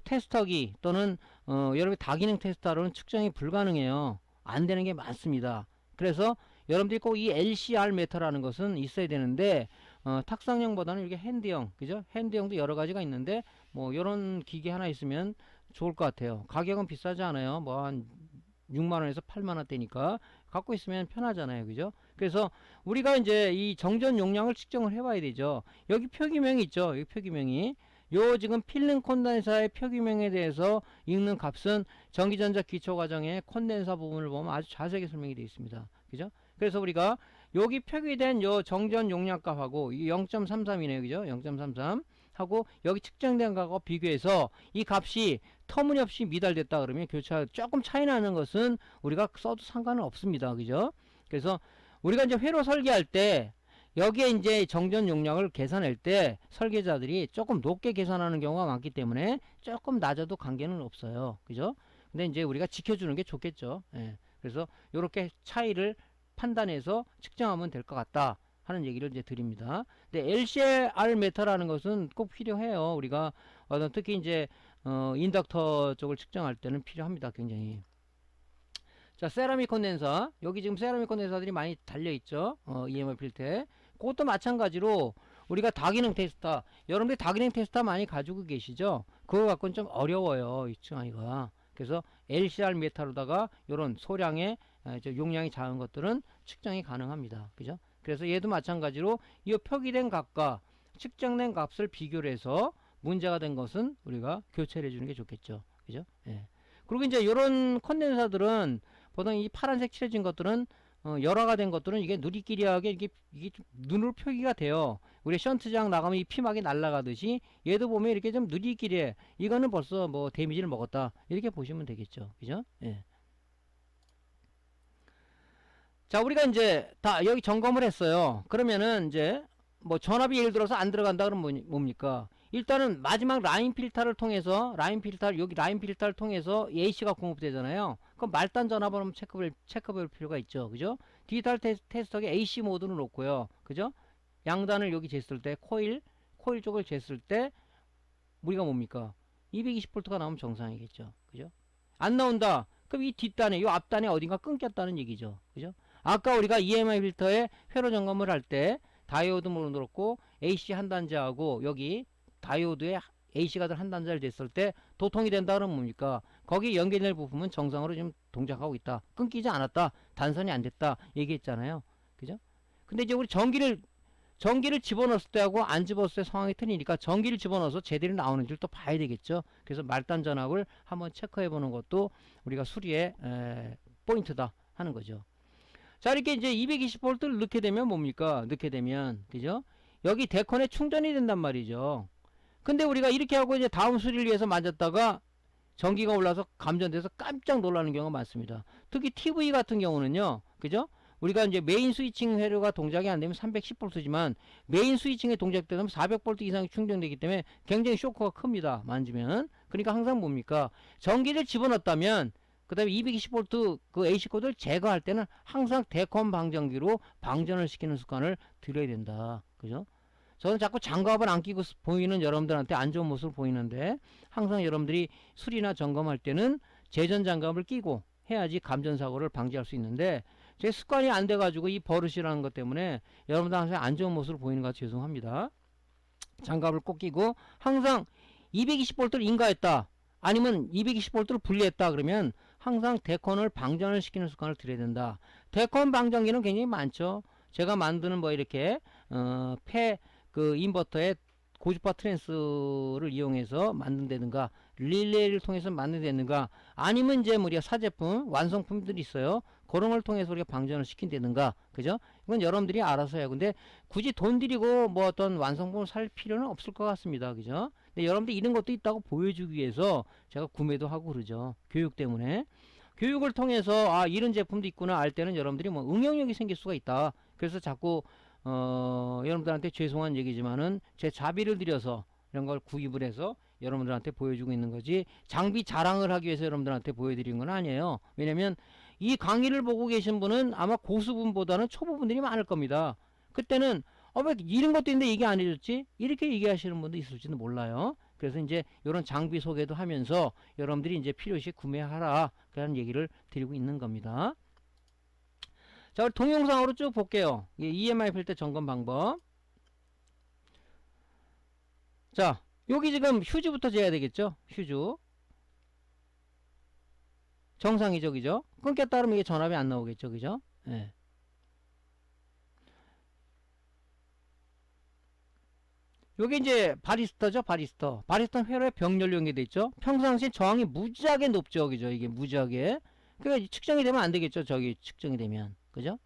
테스터기 또는 여러분 다기능 테스터로는 측정이 불가능해요. 안 되는 게 많습니다. 그래서 여러분들이 꼭 이 LCR 메터라는 것은 있어야 되는데 탁상형보다는 이렇게 핸드형, 그죠? 핸드형도 여러 가지가 있는데 뭐 요런 기계 하나 있으면 좋을 것 같아요. 가격은 비싸지 않아요. 뭐 한 6만원에서 8만원대니까 갖고 있으면 편하잖아요. 그죠? 그래서 우리가 이제 이 정전 용량을 측정을 해봐야 되죠. 여기 표기명이 있죠. 여기 표기명이. 요 지금 필름 콘덴사의 표기명에 대해서 읽는 값은 전기전자 기초과정의 콘덴사 부분을 보면 아주 자세하게 설명이 되어 있습니다. 그죠? 그래서 우리가 여기 표기된 요 정전 용량값하고 0.33이네요. 그죠? 0.33 하고 여기 측정된 값하고 비교해서 이 값이 터무니없이 미달됐다 그러면 교차 조금 차이 나는 것은 우리가 써도 상관은 없습니다. 그죠? 그래서 우리가 이제 회로 설계할 때 여기에 이제 정전 용량을 계산할 때 설계자들이 조금 높게 계산하는 경우가 많기 때문에 조금 낮아도 관계는 없어요. 그죠? 근데 이제 우리가 지켜주는 게 좋겠죠. 예. 그래서 이렇게 차이를 판단해서 측정하면 될 것 같다 하는 얘기를 이제 드립니다. 근데 LCR 메타라는 것은 꼭 필요해요. 우리가 특히 이제 인덕터 쪽을 측정할 때는 필요합니다. 굉장히. 자, 세라믹 콘덴서. 여기 지금 세라믹 콘덴서들이 많이 달려있죠. EMR 필터에. 그것도 마찬가지로 우리가 다기능 테스터. 여러분들이 다기능 테스터 많이 가지고 계시죠? 그거 갖고는 좀 어려워요. 이 측정하기가. 그래서 LCR 메타로다가 이런 소량의 용량이 작은 것들은 측정이 가능합니다. 그죠? 그래서 얘도 마찬가지로 이 표기된 값과 측정된 값을 비교를 해서 문제가 된 것은 우리가 교체를 해주는 게 좋겠죠. 그죠? 예. 그리고 이제 이런 콘덴사들은 보통 이 파란색 칠해진 것들은 열화가 된 것들은 이게 누리끼리하게 이게 좀 눈으로 표기가 돼요. 우리 션트장 나가면 이 피막이 날아가듯이 얘도 보면 이렇게 좀 누리끼리해. 이거는 벌써 뭐 데미지를 먹었다. 이렇게 보시면 되겠죠. 그죠? 예. 자, 우리가 이제 다 여기 점검을 했어요. 그러면은 이제 뭐 전압이 예를 들어서 안 들어간다 그러면 뭡니까? 일단은 마지막 라인 필터를 통해서 여기 라인 필터를 통해서 AC가 공급되잖아요. 그럼 말단 전압을 한번 체크볼 필요가 있죠. 그죠? 디지털 테스터에 AC 모드를 놓고요. 그죠? 양단을 여기 쟀을 때 코일 쪽을 쟀을 때 우리가 뭡니까? 220V가 나오면 정상이겠죠. 그죠? 안 나온다. 그럼 이 뒷단에, 이 앞단에 어딘가 끊겼다는 얘기죠. 그죠? 아까 우리가 EMI 필터에 회로 점검을 할 때 다이오드 모드 놓고 AC 한 단자하고 여기 다이오드에 AC가 한 단자를 쟀을 때 도통이 된다 그러면 뭡니까? 거기 연결될 부품은 정상으로 지금 동작하고 있다. 끊기지 않았다. 단선이 안 됐다. 얘기했잖아요. 그죠? 근데 이제 우리 전기를 집어넣었을 때하고 안 집어넣었을 때 상황이 틀리니까 전기를 집어넣어서 제대로 나오는지를 또 봐야 되겠죠. 그래서 말단 전압을 한번 체크해 보는 것도 우리가 수리의 포인트다 하는 거죠. 자, 이렇게 이제 220V를 넣게 되면 뭡니까? 넣게 되면, 그죠? 여기 데컨에 충전이 된단 말이죠. 근데 우리가 이렇게 하고 이제 다음 수리를 위해서 만졌다가 전기가 올라서 감전돼서 깜짝 놀라는 경우가 많습니다. 특히 TV 같은 경우는요, 그죠? 우리가 이제 메인 스위칭 회로가 동작이 안 되면 310V지만 메인 스위칭에 동작되면 400V 이상이 충전되기 때문에 굉장히 쇼크가 큽니다. 만지면. 그러니까 항상 뭡니까? 전기를 집어넣었다면 그 다음에 220V 그 AC 코드를 제거할 때는 항상 데컨 방전기로 방전을 시키는 습관을 들여야 된다. 그죠? 저는 자꾸 장갑을 안 끼고 보이는 여러분들한테 안 좋은 모습을 보이는데 항상 여러분들이 수리나 점검할 때는 제전 장갑을 끼고 해야지 감전사고를 방지할 수 있는데 제 습관이 안 돼가지고 이 버릇이라는 것 때문에 여러분들 항상 안 좋은 모습을 보이는 것 죄송합니다. 장갑을 꼭 끼고 항상 220V를 인가했다. 아니면 220V를 분리했다 그러면 항상 데컨을 방전을 시키는 습관을 들여야 된다. 데컨 방전기는 굉장히 많죠. 제가 만드는 뭐 이렇게 그 인버터에 고주파 트랜스를 이용해서 만든다든가 릴레이를 통해서 만든다든가 아니면 이제 우리가 사제품 완성품들이 있어요. 그런 걸 통해서 우리가 방전을 시킨다든가 그죠? 이건 여러분들이 알아서 해요. 근데 굳이 돈 들이고 뭐 어떤 완성품을 살 필요는 없을 것 같습니다. 그죠? 근데 여러분들 이런 것도 있다고 보여주기 위해서 제가 구매도 하고 그러죠. 교육 때문에. 교육을 통해서 아 이런 제품도 있구나 알 때는 여러분들이 뭐 응용력이 생길 수가 있다. 그래서 자꾸 여러분들한테 죄송한 얘기지만은 제 자비를 들여서 이런 걸 구입을 해서 여러분들한테 보여주고 있는 거지 장비 자랑을 하기 위해서 여러분들한테 보여드리는 건 아니에요. 왜냐면 이 강의를 보고 계신 분은 아마 고수분보다는 초보분들이 많을 겁니다. 그때는 왜 이런 것도 있는데 얘기 안 해줬지? 이렇게 얘기하시는 분도 있을지도 몰라요. 그래서 이제 이런 장비 소개도 하면서 여러분들이 이제 필요시 구매하라 그런 얘기를 드리고 있는 겁니다. 자, 우리 동영상으로 쭉 볼게요. EMI 필터 점검 방법. 자, 여기 지금 휴즈부터 재야 되겠죠? 휴즈. 정상이죠, 그죠? 끊겼다 그러면 이게 전압이 안 나오겠죠, 그죠? 예. 여기 이제 바리스타죠, 바리스타. 바리스타 회로에 병렬 연계돼 있죠? 평상시 저항이 무지하게 높죠, 그죠? 이게 무지하게. 그러니까 측정이 되면 안 되겠죠, 저기 측정이 되면. 그죠?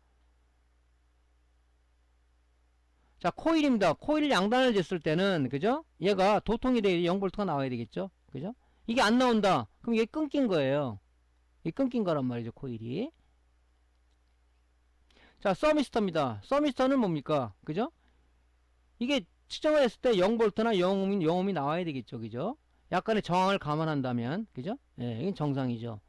자, 코일입니다. 코일 양단을 쟀을 때는, 그죠? 얘가 도통이 돼 0V가 나와야 되겠죠? 그죠? 이게 안 나온다. 그럼 이게 끊긴 거예요. 이게 끊긴 거란 말이죠, 코일이. 자, 서미스터입니다. 서미스터는 뭡니까? 그죠? 이게 측정을 했을 때 0V나 0ohm이 나와야 되겠죠, 그죠? 약간의 저항을 감안한다면, 그죠? 예, 이건 정상이죠.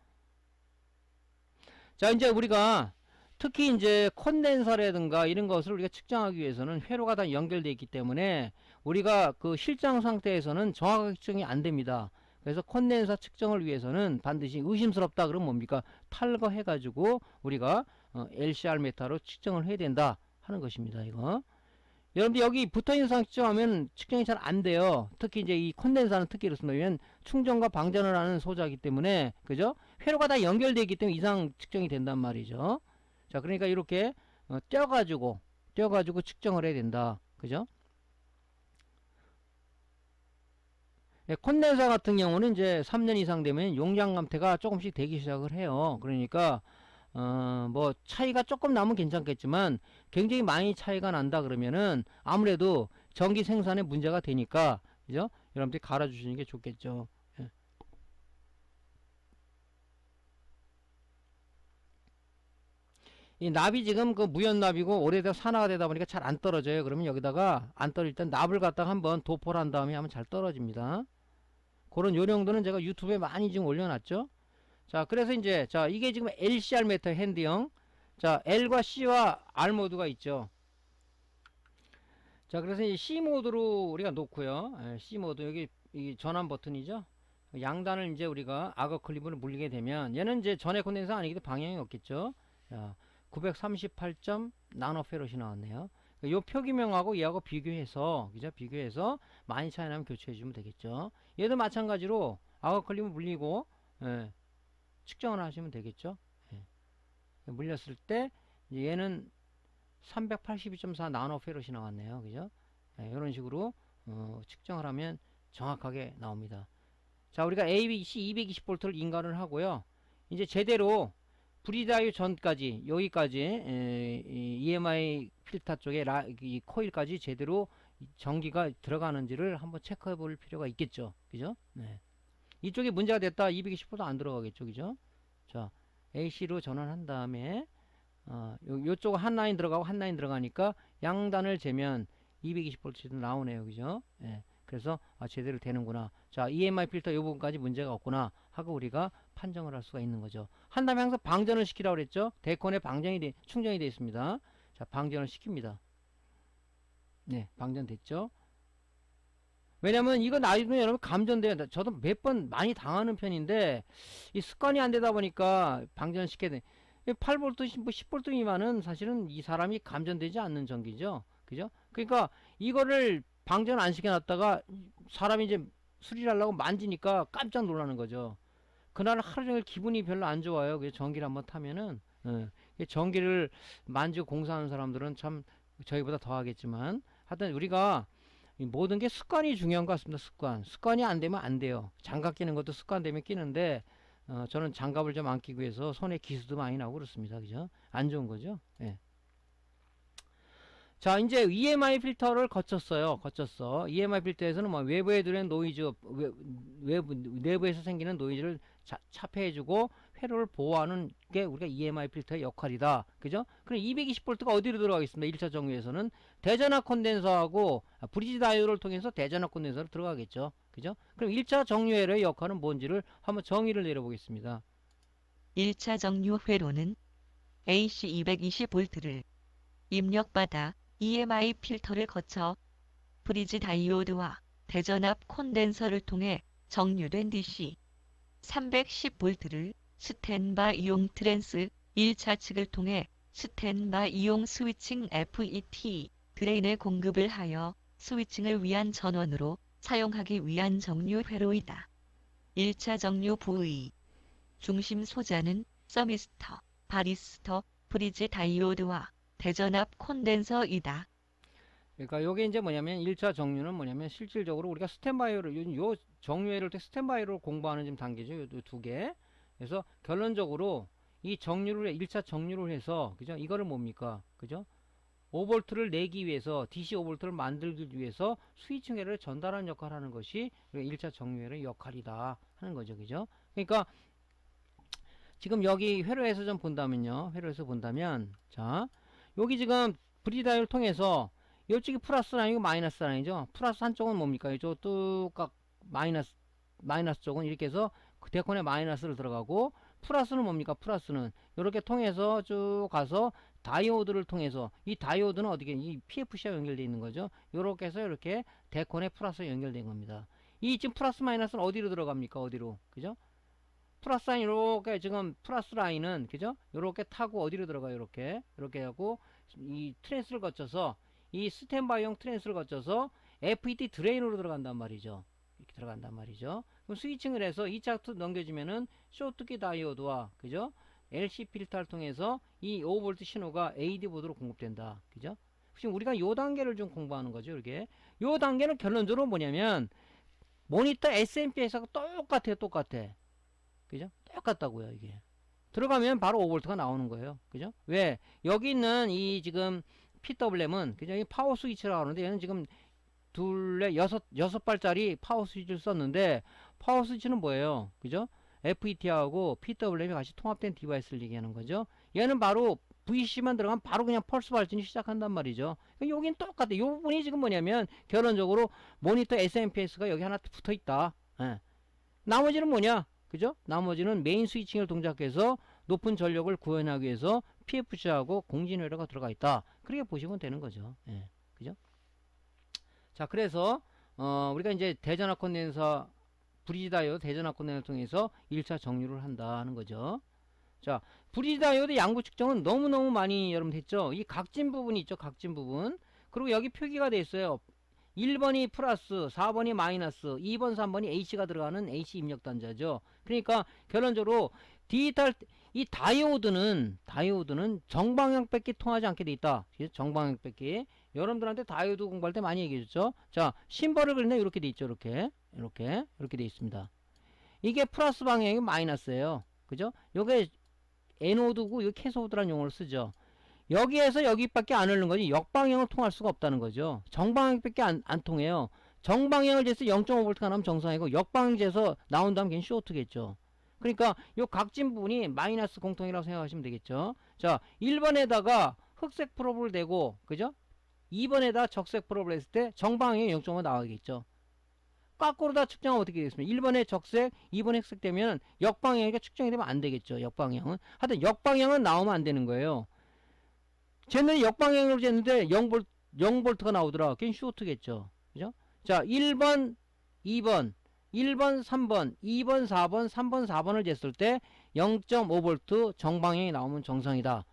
자, 이제 우리가 특히 이제 콘덴서라든가 이런 것을 우리가 측정하기 위해서는 회로가 다 연결되어 있기 때문에 우리가 그 실장 상태에서는 정확하게 측정이 안 됩니다. 그래서 콘덴서 측정을 위해서는 반드시 의심스럽다 그러면 뭡니까? 탈거해 가지고 우리가 LCR 메타로 측정을 해야 된다 하는 것입니다. 이거 여러분들 여기 붙어있는 상황 측정하면 측정이 잘 안 돼요. 특히 이제 이 콘덴서는 특히 그렇습니다. 왜냐면 충전과 방전을 하는 소자이기 때문에 그죠? 회로가 다 연결되어 있기 때문에 이상 측정이 된단 말이죠. 자, 그러니까 이렇게 떼어가지고 측정을 해야 된다. 그죠? 네, 콘덴서 같은 경우는 이제 3년 이상 되면 용량 감퇴가 조금씩 되기 시작을 해요. 그러니까 뭐 차이가 조금 나면 괜찮겠지만 굉장히 많이 차이가 난다 그러면은 아무래도 전기 생산에 문제가 되니까, 그죠? 여러분들이 갈아주시는 게 좋겠죠. 예. 이 납이 지금 그 무연납이고 오래돼서 산화가 되다 보니까 잘 안 떨어져요. 그러면 여기다가 안 떨어질 땐 납을 갖다가 한번 도포를 한 다음에 하면 잘 떨어집니다. 그런 요령들은 제가 유튜브에 많이 지금 올려놨죠. 자, 그래서 이제, 자, 이게 지금 LCR 메터 핸드형. 자, L과 C와 R 모드가 있죠. 자, 그래서 이 C 모드로 우리가 놓고요. 예, C 모드, 여기 이 전환 버튼이죠. 양단을 이제 우리가 악어 클립으로 물리게 되면, 얘는 이제 전해 콘덴서 아니기도 방향이 없겠죠. 자, 938점 나노페롯이 나왔네요. 요 표기명하고 얘하고 비교해서, 그죠? 비교해서 많이 차이 나면 교체해 주면 되겠죠. 얘도 마찬가지로 악어 클립을 물리고, 예, 측정을 하시면 되겠죠. 예. 물렸을 때 얘는 382.4 나노페롯이 나왔네요. 그죠? 예, 이런 식으로 측정을 하면 정확하게 나옵니다. 자, 우리가 ABC 220V를 인가를 하고요. 이제 제대로 브리다유 전까지 여기까지 이 EMI 필터 쪽에 이 코일까지 제대로 전기가 들어가는지를 한번 체크해 볼 필요가 있겠죠. 그죠? 네. 이쪽에 문제가 됐다 220V 안 들어가겠죠. 그죠? 자, AC로 전환한 다음에 요쪽 한 라인 들어가고 한 라인 들어가니까 양단을 재면 220V 나오네요. 그죠? 예. 그래서 제대로 되는구나. 자, EMI 필터 이 부분까지 문제가 없구나 하고 우리가 판정을 할 수가 있는 거죠. 한 다음에 항상 방전을 시키라고 그랬죠. 데콘에 충전이 되어 있습니다. 자, 방전을 시킵니다. 네, 방전됐죠. 왜냐면 이거 나중에 여러분 감전돼요. 저도 몇 번 많이 당하는 편인데 이 습관이 안 되다 보니까 방전시켜야 돼. 8V, 뭐 10V 미만은 사실은 이 사람이 감전되지 않는 전기죠. 그죠? 그러니까 이거를 방전 안 시켜놨다가 사람이 이제 수리를 하려고 만지니까 깜짝 놀라는 거죠. 그날 하루 종일 기분이 별로 안 좋아요. 그래서 전기를 한번 타면은, 전기를 만지고 공사하는 사람들은 참 저희보다 더 하겠지만 하여튼 우리가 이 모든 게 습관이 중요한 것 같습니다. 습관이 안 되면 안 돼요. 장갑 끼는 것도 습관 되면 끼는데 저는 장갑을 좀 안 끼고 해서 손에 기스도 많이 나고 그렇습니다. 그죠? 안 좋은 거죠. 예. 자, 이제 EMI 필터를 거쳤어요. EMI 필터에서는 뭐 외부에 들어있는 노이즈, 내부에서 생기는 노이즈를 차폐해주고 회로를 보호하는 게 우리가 EMI 필터의 역할이다. 그죠? 그럼 220V가 어디로 들어가겠습니다. 1차 정류에서는 대전압 콘덴서하고 브리지 다이오를 통해서 대전압 콘덴서로 들어가겠죠. 그죠? 그럼 1차 정류회로의 역할은 뭔지를 한번 정의를 내려보겠습니다. 1차 정류 회로는 AC 220V를 입력받아 EMI 필터를 거쳐 브리지 다이오드와 대전압 콘덴서를 통해 정류된 DC 310V를 스탠바이용 트랜스 1차 측을 통해 스탠바이용 스위칭 FET 드레인에 공급을 하여 스위칭을 위한 전원으로 사용하기 위한 정류 회로이다. 1차 정류 부의 중심 소자는 서미스터, 바리스터, 브리지 다이오드와 대전압 콘덴서이다. 그러니까 요게 이제 뭐냐면 1차 정류는 뭐냐면 실질적으로 우리가 스탠바이를 요 정류회를 때 스탠바이로 공부하는 지금 단계죠. 요 두 개. 그래서 결론적으로 이 정류를 1차 정류를 해서 그죠? 이거를 뭡니까? 그죠? 5V를 내기 위해서 DC 5V를 만들기 위해서 스위칭 회로를 전달하는 역할을 하는 것이 1차 정류회로의 역할이다 하는 거죠. 그죠? 그러니까 지금 여기 회로에서 좀 본다면요. 회로에서 본다면 자, 여기 지금 브리다이를 통해서 이쪽이 플러스 라인이고 마이너스 라인이죠. 플러스 한쪽은 뭡니까? 이쪽 뚜깍 마이너스 쪽은 이렇게 해서 그 데콘에 마이너스를 들어가고 플러스는 뭡니까? 플러스는 이렇게 통해서 쭉 가서 다이오드를 통해서 이 다이오드는 어디게 이 PFC와 연결되어 있는 거죠. 이렇게 해서 이렇게 데콘에 플러스 연결된 겁니다. 이 지금 플러스 마이너스는 어디로 들어갑니까? 어디로? 그죠? 플러스 라인 이렇게 지금 플러스 라인은 그죠? 이렇게 타고 어디로 들어가요? 이렇게 하고 이 트랜스를 거쳐서 이 스탠바이용 트랜스를 거쳐서 FET 드레인으로 들어간단 말이죠. 이렇게 들어간단 말이죠. 그럼 스위칭을 해서 2차 넘겨주면은 쇼트키 다이오드와 그죠? LC 필터를 통해서 이 5V 신호가 AD 보드로 공급된다. 그죠? 지금 우리가 요 단계를 좀 공부하는 거죠. 이렇게 요 단계는 결론적으로 뭐냐면 모니터 SMPS하고 똑같아. 그죠? 똑같다고요, 이게. 들어가면 바로 5V가 나오는 거예요. 그죠? 왜? 여기 있는 이 지금 PWM은 그죠? 이 파워 스위치라고 하는데 얘는 지금 여섯 발짜리 파워 스위치를 썼는데 파워 스위치는 뭐예요? 그죠? FET하고 PWM이 같이 통합된 디바이스를 얘기하는 거죠. 얘는 바로 VC만 들어가면 바로 그냥 펄스 발진이 시작한단 말이죠. 여긴 똑같아. 요 부분이 지금 뭐냐면 결론적으로 모니터 SMPS가 여기 하나 붙어 있다. 예. 나머지는 뭐냐? 그죠? 나머지는 메인 스위칭을 동작해서 높은 전력을 구현하기 위해서 PFC하고 공진회로가 들어가 있다. 그렇게 보시면 되는 거죠. 예. 그죠? 자, 그래서 우리가 이제 대전압 콘덴서 브리지 다이오드 대전압 콘덴서를 통해서 1차 정류를 한다는 거죠. 자, 브리지 다이오드 양구 측정은 너무너무 많이 여러분 됐죠. 이 각진 부분이 있죠. 각진 부분. 그리고 여기 표기가 돼 있어요. 1번이 플러스, 4번이 마이너스, 2번, 3번이 H가 들어가는 H 입력 단자죠. 그러니까 결론적으로 디지털 이 다이오드는 정방향밖에 통하지 않게 돼 있다. 정방향밖에. 여러분들한테 다이오드 공부할 때 많이 얘기해 줬죠. 자, 심벌을 그리는데 이렇게 돼 있죠. 이렇게 돼 있습니다. 이게 플러스 방향이 마이너스예요. 그죠? 요게 에노드고 이 캐소드라는 용어를 쓰죠. 여기에서 여기밖에 안 흐르는 거지 역방향을 통할 수가 없다는 거죠. 정방향밖에 안 통해요. 정방향을 재서 0.5V가 나오면 정상이고 역방향 재서 나온다면 걔는 쇼트겠죠. 그러니까 요 각진 부분이 마이너스 공통이라고 생각하시면 되겠죠. 자, 1번에다가 흑색 프로브를 대고 그죠? 2번에다 적색 프로브를 했을 때 정방향이 0.5 나오겠죠. 거꾸로 다 측정하면 어떻게 되겠습니까? 1번에 적색, 2번에 흑색 되면 역방향이니까 측정이 되면 안 되겠죠. 역방향은. 하여튼 역방향은 나오면 안 되는 거예요. 쟤는 역방향으로 쟀는데 0V가 나오더라. 걔는 쇼트겠죠. 그죠? 자, 1번, 2번, 1번, 3번, 2번, 4번, 3번, 4번을 쟀을 때 0.5V 정방향이 나오면 정상이다.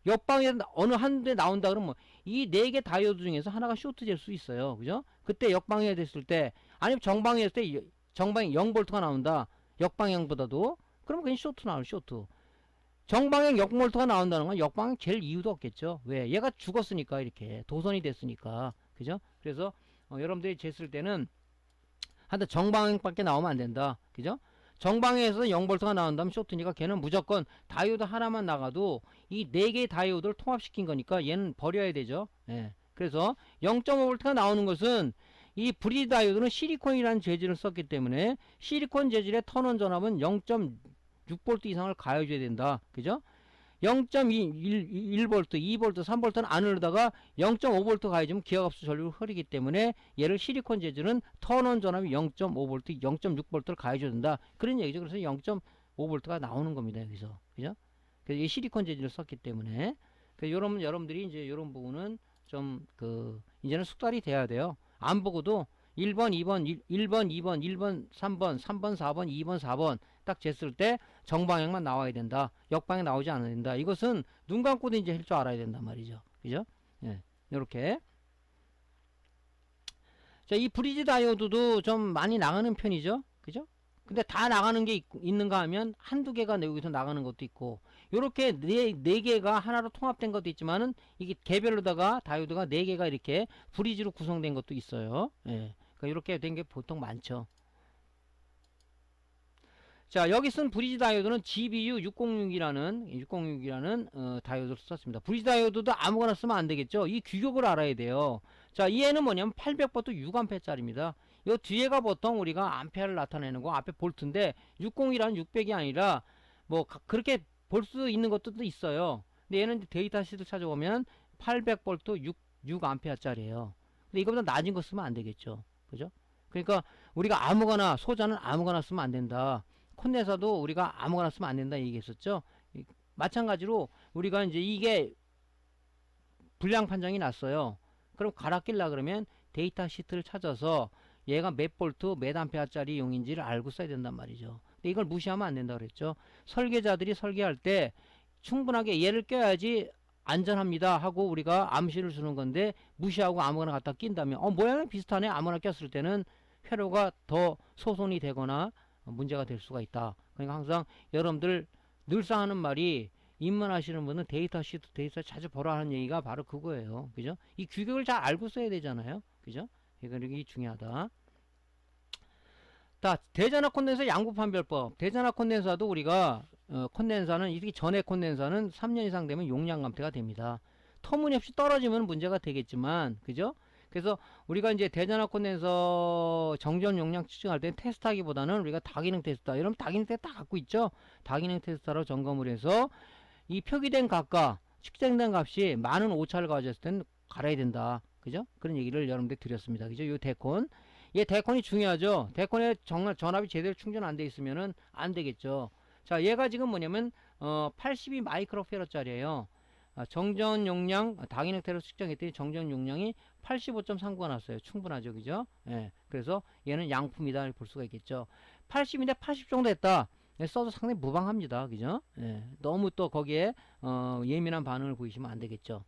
역방향 어느 한 대 나온다 그러면 이 네 개 다이오드 중에서 하나가 쇼트 될 수 있어요. 그죠? 그때 역방향이 됐을 때 아니면 정방향이 됐을 때 정방향 0V가 나온다. 역방향보다도 그러면 그냥 쇼트 나올 쇼트. 정방향 역몰트가 나온다는 건 역방향 잴 이유도 없겠죠. 왜? 얘가 죽었으니까 이렇게 도선이 됐으니까. 그죠? 그래서 여러분들이 쟀을 때는 하여튼 정방향밖에 나오면 안 된다. 그죠? 정방향에서 0V가 나온다면 쇼트니까 걔는 무조건 다이오드 하나만 나가도 이 네 개의 다이오드를 통합시킨 거니까 얘는 버려야 되죠. 예. 그래서 0.5V가 나오는 것은 이 브리지 다이오드는 실리콘이라는 재질을 썼기 때문에 실리콘 재질의 턴온 전압은 0.6V 이상을 가해줘야 된다. 그죠? 0.1V, 2V, 3V는 안 흐르다가 0.5V 가해주면 기하급수 전류를 흐르기 때문에 얘를 실리콘 재질은 턴온 전압이 0.5V, 0.6V를 가해줘야 된다. 그런 얘기죠. 그래서 0.5V가 나오는 겁니다. 여기서. 그죠? 그래서 이 실리콘 재질을 썼기 때문에. 그래서 여러분들이 이제 이런 부분은 좀 이제는 숙달이 돼야 돼요. 안 보고도 1번, 2번, 1번, 2번, 1번, 3번, 3번, 4번, 2번, 4번 딱 쟀을 때 정방향만 나와야 된다. 역방향 나오지 않아야 된다. 이것은 눈 감고도 이제 할 줄 알아야 된단 말이죠. 그죠? 예. 요렇게. 자, 이 브리지 다이오드도 좀 많이 나가는 편이죠. 그죠? 근데 다 나가는 게 있는가 하면 한두 개가 여기서 나가는 것도 있고 요렇게 네 개가 하나로 통합된 것도 있지만은 이게 개별로다가 다이오드가 네 개가 이렇게 브리지로 구성된 것도 있어요. 예. 그러니까 이렇게 된 게 보통 많죠. 자, 여기 쓴 브리지 다이오드는 GBU606이라는 다이오드를 썼습니다. 브리지 다이오드도 아무거나 쓰면 안 되겠죠. 이 규격을 알아야 돼요. 자, 얘는 뭐냐면 800V 6A짜리입니다. 요 뒤에가 보통 우리가 암페어를 나타내는 거 앞에 볼트인데 60이라는 600이 아니라 뭐 그렇게 볼 수 있는 것도 있어요. 근데 얘는 데이터 시트 찾아보면 800V 6A짜리예요. 근데 이거보다 낮은 거 쓰면 안 되겠죠. 그죠? 그러니까 우리가 아무거나 소자는 아무거나 쓰면 안 된다. 콘덴서도 우리가 아무거나 쓰면 안 된다 얘기했었죠. 마찬가지로 우리가 이제 이게 불량 판정이 났어요. 그럼 갈아 낄라 그러면 데이터 시트를 찾아서 얘가 몇 볼트 몇 암페어짜리 용인지를 알고 써야 된단 말이죠. 근데 이걸 무시하면 안 된다 그랬죠. 설계자들이 설계할 때 충분하게 얘를 껴야지 안전합니다 하고 우리가 암시를 주는 건데 무시하고 아무거나 갖다 낀다면 모양이 비슷하네 아무나 꼈을 때는 회로가 더 소손이 되거나 문제가 될 수가 있다. 그러니까 항상 여러분들 늘상 하는 말이 입문하시는 분은 데이터 시트 데이터 자주 보라 하는 얘기가 바로 그거예요. 그죠? 이 규격을 잘 알고 써야 되잖아요. 그죠? 이게 중요하다. 자, 대전압 콘덴서 양부 판별법. 대전압 콘덴서도 우리가 콘덴서는 이렇게 전해 콘덴서는 3년 이상 되면 용량 감퇴가 됩니다. 터무니없이 떨어지면 문제가 되겠지만, 그죠? 그래서 우리가 이제 대전압 콘덴서 정전 용량 측정할 때 테스트하기보다는 우리가 다기능 테스트다. 여러분 다기능 테스트 다 갖고 있죠? 다기능 테스트로 점검을 해서 이 표기된 값과 측정된 값이 많은 오차를 가졌을 때는 갈아야 된다. 그죠? 그런 얘기를 여러분들 드렸습니다. 그죠? 요 데콘. 얘 데콘이 중요하죠? 데콘에 정말 전압이 제대로 충전 안 돼 있으면은 안 되겠죠. 자, 얘가 지금 뭐냐면 82 마이크로페럿짜리예요. 정전 용량 당인 형태로 측정했더니 정전 용량이 85.39가 났어요. 충분하죠, 그죠? 예, 그래서 얘는 양품이다 볼 수가 있겠죠. 80인데 80 정도 했다. 써도 상당히 무방합니다, 그죠? 예, 너무 또 거기에 예민한 반응을 보이시면 안 되겠죠.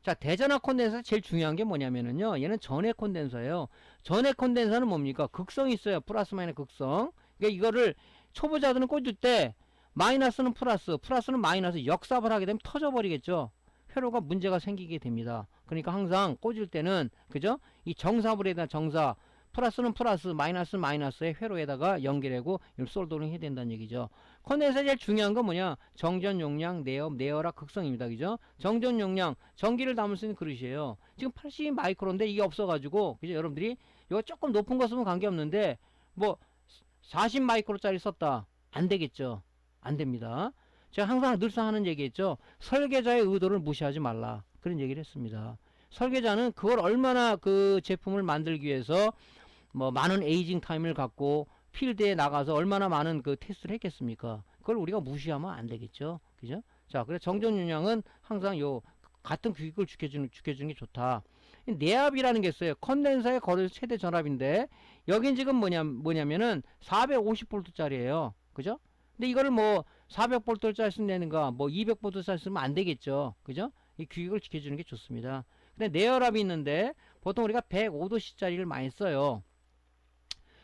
자, 대전압 콘덴서 제일 중요한 게 뭐냐면은요, 얘는 전해 콘덴서예요. 전해 콘덴서는 뭡니까? 극성이 있어요. 플러스 마이너스 극성. 그러니까 이거를 초보자들은 꽂을 때 마이너스는 플러스, 플러스는 마이너스 역삽을 하게 되면 터져버리겠죠. 회로가 문제가 생기게 됩니다. 그러니까 항상 꽂을 때는, 그죠? 이 정삽을 해야 정사, 플러스는 플러스, 마이너스는 마이너스의 회로에다가 연결하고 솔더링 해야 된다는 얘기죠. 콘덴서 제일 중요한 건 뭐냐? 정전 용량, 내열압 극성입니다. 그죠? 정전 용량, 전기를 담을 수 있는 그릇이에요. 지금 80 마이크로인데 이게 없어가지고, 그죠? 여러분들이 이거 조금 높은 거 쓰면 관계없는데, 뭐, 40 마이크로짜리 썼다. 안 되겠죠. 안 됩니다. 제가 항상 늘상 하는 얘기했죠. 설계자의 의도를 무시하지 말라. 그런 얘기를 했습니다. 설계자는 그걸 얼마나 그 제품을 만들기 위해서 뭐 많은 에이징 타임을 갖고 필드에 나가서 얼마나 많은 그 테스트를 했겠습니까? 그걸 우리가 무시하면 안 되겠죠. 그죠? 자, 그래서 정전 용량은 항상 요 같은 규격을 지켜주는 게 좋다. 내압이라는 게 있어요. 컨덴서의 거리 최대 전압인데 여긴 지금 뭐냐면은 450V짜리예요. 그죠? 근데 이거를 뭐 400V짜리 쓰는가 뭐 200V짜리 쓰면 안 되겠죠. 그죠? 이 규격을 지켜주는 게 좋습니다. 근데 내열압이 있는데 보통 우리가 105도씨짜리를 많이 써요.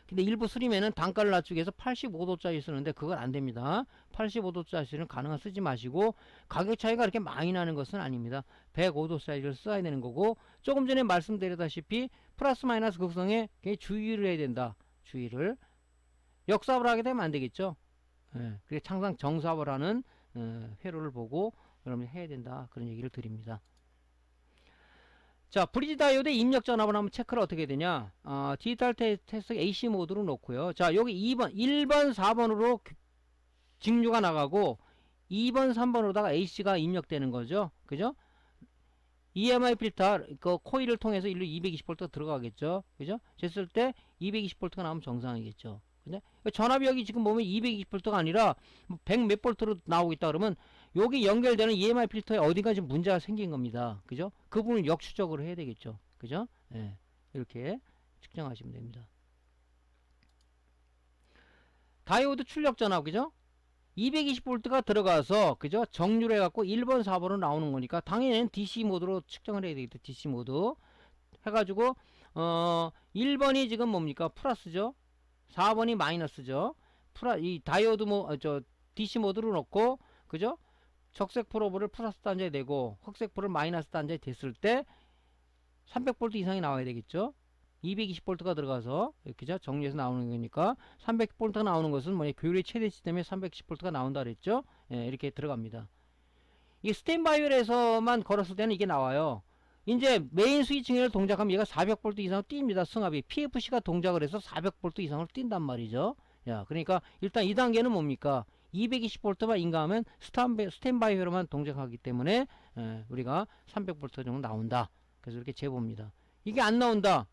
근데 일부 수리면은 단가를 낮추기 위해서 85도짜리 쓰는데 그건 안 됩니다. 85도짜리는 가능한 쓰지 마시고 가격 차이가 그렇게 많이 나는 것은 아닙니다. 105도짜리를 써야 되는 거고 조금 전에 말씀드렸다시피 플러스 마이너스 극성에 주의를 해야 된다. 주의를 역삽을 하게 되면 안 되겠죠. 예, 그게 항상 정삽을 하는 회로를 보고 여러분이 해야 된다. 그런 얘기를 드립니다. 자, 브리지 다이오드 입력 전압을 한번 체크를 어떻게 되냐. 디지털 테스트 AC 모드로 놓고요. 자, 여기 1번, 4번으로 직류가 나가고 2번, 3번으로다가 AC가 입력되는 거죠. 그죠? EMI 필터, 그 코일을 통해서 일로 220V가 들어가겠죠. 그죠? 됐을 때 220V가 나오면 정상이겠죠. 근데 전압이 여기 지금 보면 220V가 아니라 100 몇 볼트로 나오고 있다 그러면 여기 연결되는 EMI 필터에 어디가 좀 문제가 생긴 겁니다. 그죠? 그 부분을 역추적으로 해야 되겠죠. 그죠? 예. 이렇게 측정하시면 됩니다. 다이오드 출력 전압, 그죠? 220V가 들어가서, 그죠? 정류를 해갖고 1번, 4번으로 나오는 거니까 당연히 DC 모드로 측정을 해야 되겠죠. DC 모드. 해가지고, 1번이 지금 뭡니까? 플러스죠? 4번이 마이너스죠. 이 다이오드 DC 모드로 넣고, 그죠? 적색 프로브를 플러스 단자에 대고 흑색 프로를 마이너스 단자에 됐을 때 300V 이상이 나와야 되겠죠. 220V가 들어가서 이렇게죠. 정리해서 나오는 거니까 300V가 나오는 것은 뭐냐? 교율의 최대치 때문에 310V가 나온다 그랬죠. 예, 이렇게 들어갑니다. 이 스탠바이열에서만 걸었을 때는 이게 나와요. 이제 메인 스위칭을 동작하면 얘가 400V 이상으로 뜁니다. 승합이 PFC가 동작을 해서 400V 이상으로 뛴단 말이죠. 야, 그러니까 일단 2단계는 뭡니까? 220V만 인가하면 스탠바이 회로만 동작하기 때문에 우리가 300V 정도 나온다. 그래서 이렇게 재봅니다. 이게 안 나온다.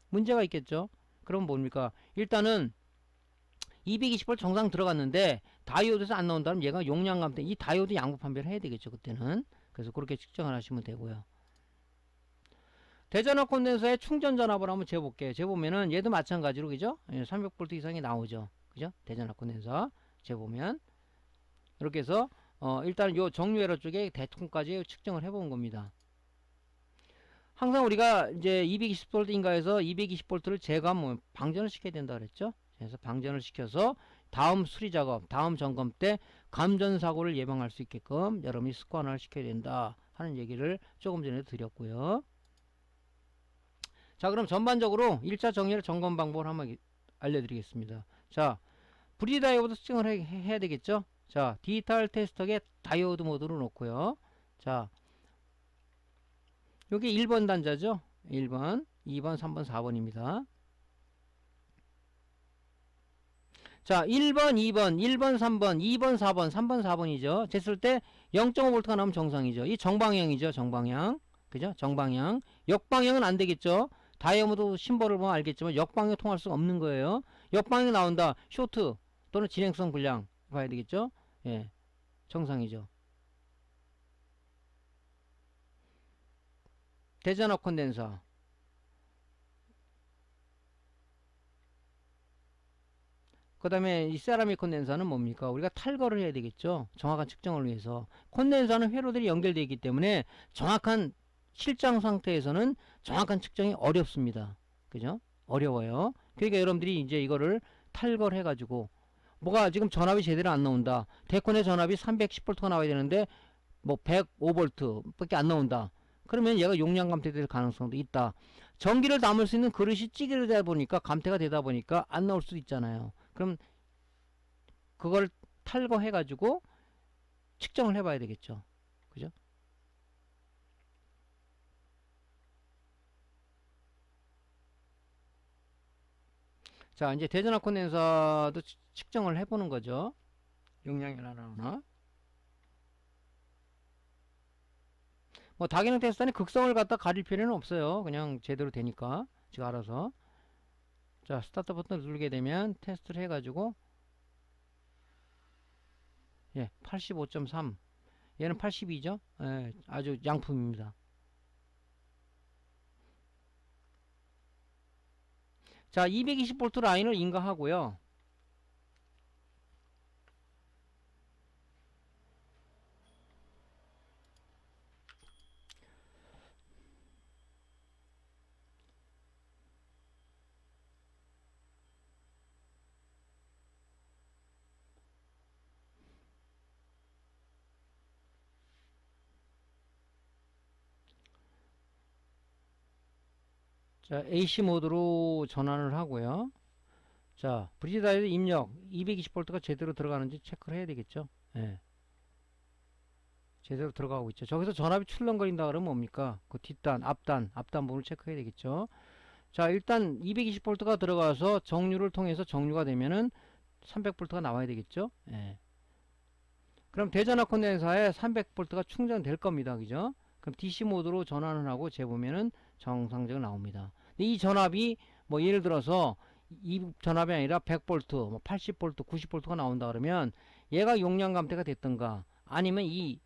문제가 있겠죠. 그럼 뭡니까? 일단은 220V 정상 들어갔는데 다이오드에서 안 나온다면 얘가 용량감 때문에 이 다이오드 양부 판별을 해야 되겠죠. 그때는. 그래서 그렇게 측정을 하시면 되고요. 대전압 콘덴서의 충전 전압을 한번 재볼게요. 재보면은 얘도 마찬가지로 그죠? 300V 이상이 나오죠. 그죠? 대전압 콘덴서 재보면 이렇게 해서 일단 요 정류회로 쪽에 대통까지 측정을 해본 겁니다. 항상 우리가 이제 220V인가 해서 220V를 제거하면 방전을 시켜야 된다 그랬죠. 그래서 방전을 시켜서 다음 수리 작업, 다음 점검 때 감전 사고를 예방할 수 있게끔 여러분이 습관화를 시켜야 된다 하는 얘기를 조금 전에 드렸고요. 자, 그럼 전반적으로 1차 정렬 점검 방법을 한번 알려드리겠습니다. 자, 브리지 다이오드 측정을 해야 되겠죠. 자, 디지털 테스터에 다이오드 모드로 놓고요. 자, 여기 1번 단자죠. 1번, 2번, 3번, 4번입니다. 자, 1번, 2번, 1번, 3번, 2번, 4번, 3번, 4번이죠. 쟀을 때 0.5V가 나오면 정상이죠. 이 정방향이죠. 정방향. 그죠? 정방향. 역방향은 안 되겠죠. 다이아모드 심벌을 보면 알겠지만 역방향 통할 수가 없는 거예요. 역방향이 나온다. 쇼트 또는 진행성 불량 봐야 되겠죠. 예. 정상이죠. 대전압 콘덴서. 그 다음에 이 세라믹 콘덴서는 뭡니까? 우리가 탈거를 해야 되겠죠. 정확한 측정을 위해서. 콘덴서는 회로들이 연결되어 있기 때문에 정확한 실장 상태에서는 정확한 측정이 어렵습니다. 그죠? 어려워요. 그러니까 여러분들이 이제 이거를 탈거를 해가지고 뭐가 지금 전압이 제대로 안 나온다. 대콘의 전압이 310V가 나와야 되는데 뭐 105V 밖에 안 나온다. 그러면 얘가 용량 감퇴될 가능성도 있다. 전기를 담을 수 있는 그릇이 찌그러다 보니까 감퇴가 되다 보니까 안 나올 수도 있잖아요. 그럼 그걸 탈거해 가지고 측정을 해 봐야 되겠죠. 그죠? 자, 이제 대전압 콘덴서도 측정을 해 보는 거죠. 용량이 얼마나 나오나? 뭐 다기능 테스트는 극성을 갖다 가릴 필요는 없어요. 그냥 제대로 되니까 지가 알아서. 자, 스타트 버튼 누르게 되면 테스트를 해가지고 예, 85.3 얘는 82죠. 예, 아주 양품입니다. 자, 220V 라인을 인가하고요. 자, AC 모드로 전환을 하고요. 자, 브리지 다이ode 입력 220V가 제대로 들어가는지 체크를 해야 되겠죠. 예. 제대로 들어가고 있죠. 저기서 전압이 출렁거린다 그러면 뭡니까? 그 뒷단, 앞단 부분을 체크해야 되겠죠. 자, 일단 220V가 들어가서 정류를 통해서 정류가 되면은 300V가 나와야 되겠죠. 예. 그럼 대전압 콘덴서에 300V가 충전될 겁니다. 그죠? 그럼 DC 모드로 전환을 하고 재보면은 정상적으로 나옵니다. 근데 이 전압이 뭐 예를 들어서 이 전압이 아니라 100V, 뭐 80V, 90V가 나온다 그러면 얘가 용량 감퇴가 됐던가 아니면 이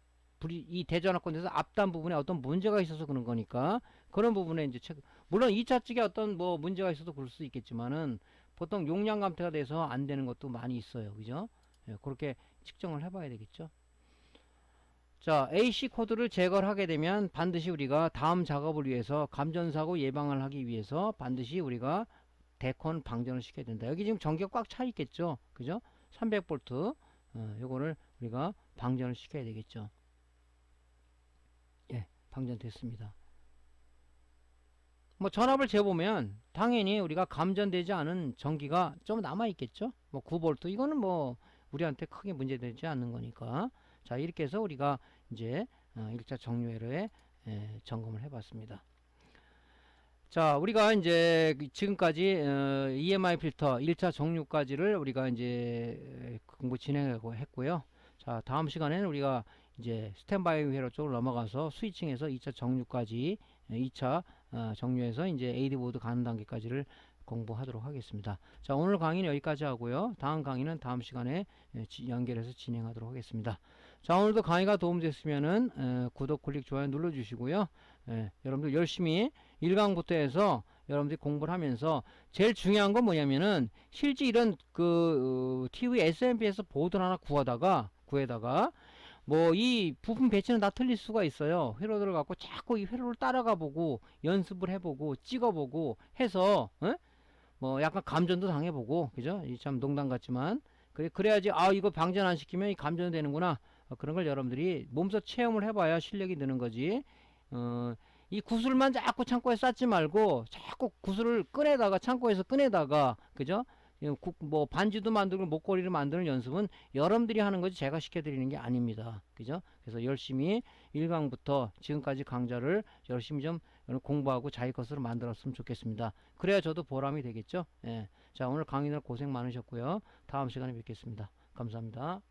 대전압 콘덴서 앞단 부분에 어떤 문제가 있어서 그런 거니까 그런 부분에 이제 물론 2차 측에 어떤 뭐 문제가 있어도 그럴 수 있겠지만은 보통 용량 감퇴가 돼서 안 되는 것도 많이 있어요. 그죠? 예, 그렇게 측정을 해봐야 되겠죠. 자, AC 코드를 제거를 하게 되면 반드시 우리가 다음 작업을 위해서 감전사고 예방을 하기 위해서 반드시 우리가 데콘 방전을 시켜야 된다. 여기 지금 전기가 꽉 차 있겠죠. 그죠? 300V 요거를 우리가 방전을 시켜야 되겠죠. 예, 방전됐습니다. 뭐 전압을 재보면 당연히 우리가 감전되지 않은 전기가 좀 남아 있겠죠. 뭐 9V 이거는 뭐 우리한테 크게 문제되지 않는 거니까. 자, 이렇게 해서 우리가 이제 1차 정류회로에 점검을 해봤습니다. 자, 우리가 이제 지금까지 EMI 필터 1차 정류까지를 우리가 이제 공부 진행하고 했고요. 자, 다음 시간에는 우리가 이제 스탠바이 회로 쪽으로 넘어가서 스위칭해서 2차 정류까지 2차 정류해서 이제 AD 보드 가는 단계까지를 공부하도록 하겠습니다. 자, 오늘 강의는 여기까지 하고요. 다음 강의는 다음 시간에 연결해서 진행하도록 하겠습니다. 자, 오늘도 강의가 도움됐으면은 구독, 클릭, 좋아요 눌러주시고요. 여러분들 열심히 1강부터 해서 여러분들이 공부를 하면서 제일 중요한 건 뭐냐면은 실제 이런 그 TV SMP에서 보드를 하나 구해다가 뭐 이 부품 배치는 다 틀릴 수가 있어요. 회로들을 갖고 자꾸 이 회로를 따라가 보고 연습을 해보고 찍어보고 해서 뭐 약간 감전도 당해보고 그죠? 참 농담 같지만 그래야지 아 이거 방전 안 시키면 이 감전이 되는구나. 그런 걸 여러분들이 몸소 체험을 해봐야 실력이 느는 거지. 이 구슬만 자꾸 창고에 쌓지 말고 자꾸 구슬을 꺼내다가 창고에서 꺼내다가 그죠? 뭐 반지도 만들고 목걸이를 만드는 연습은 여러분들이 하는 거지 제가 시켜드리는 게 아닙니다. 그죠? 그래서 열심히 1강부터 지금까지 강좌를 열심히 좀 공부하고 자기 것으로 만들었으면 좋겠습니다. 그래야 저도 보람이 되겠죠? 예. 자, 오늘 강의들 고생 많으셨고요. 다음 시간에 뵙겠습니다. 감사합니다.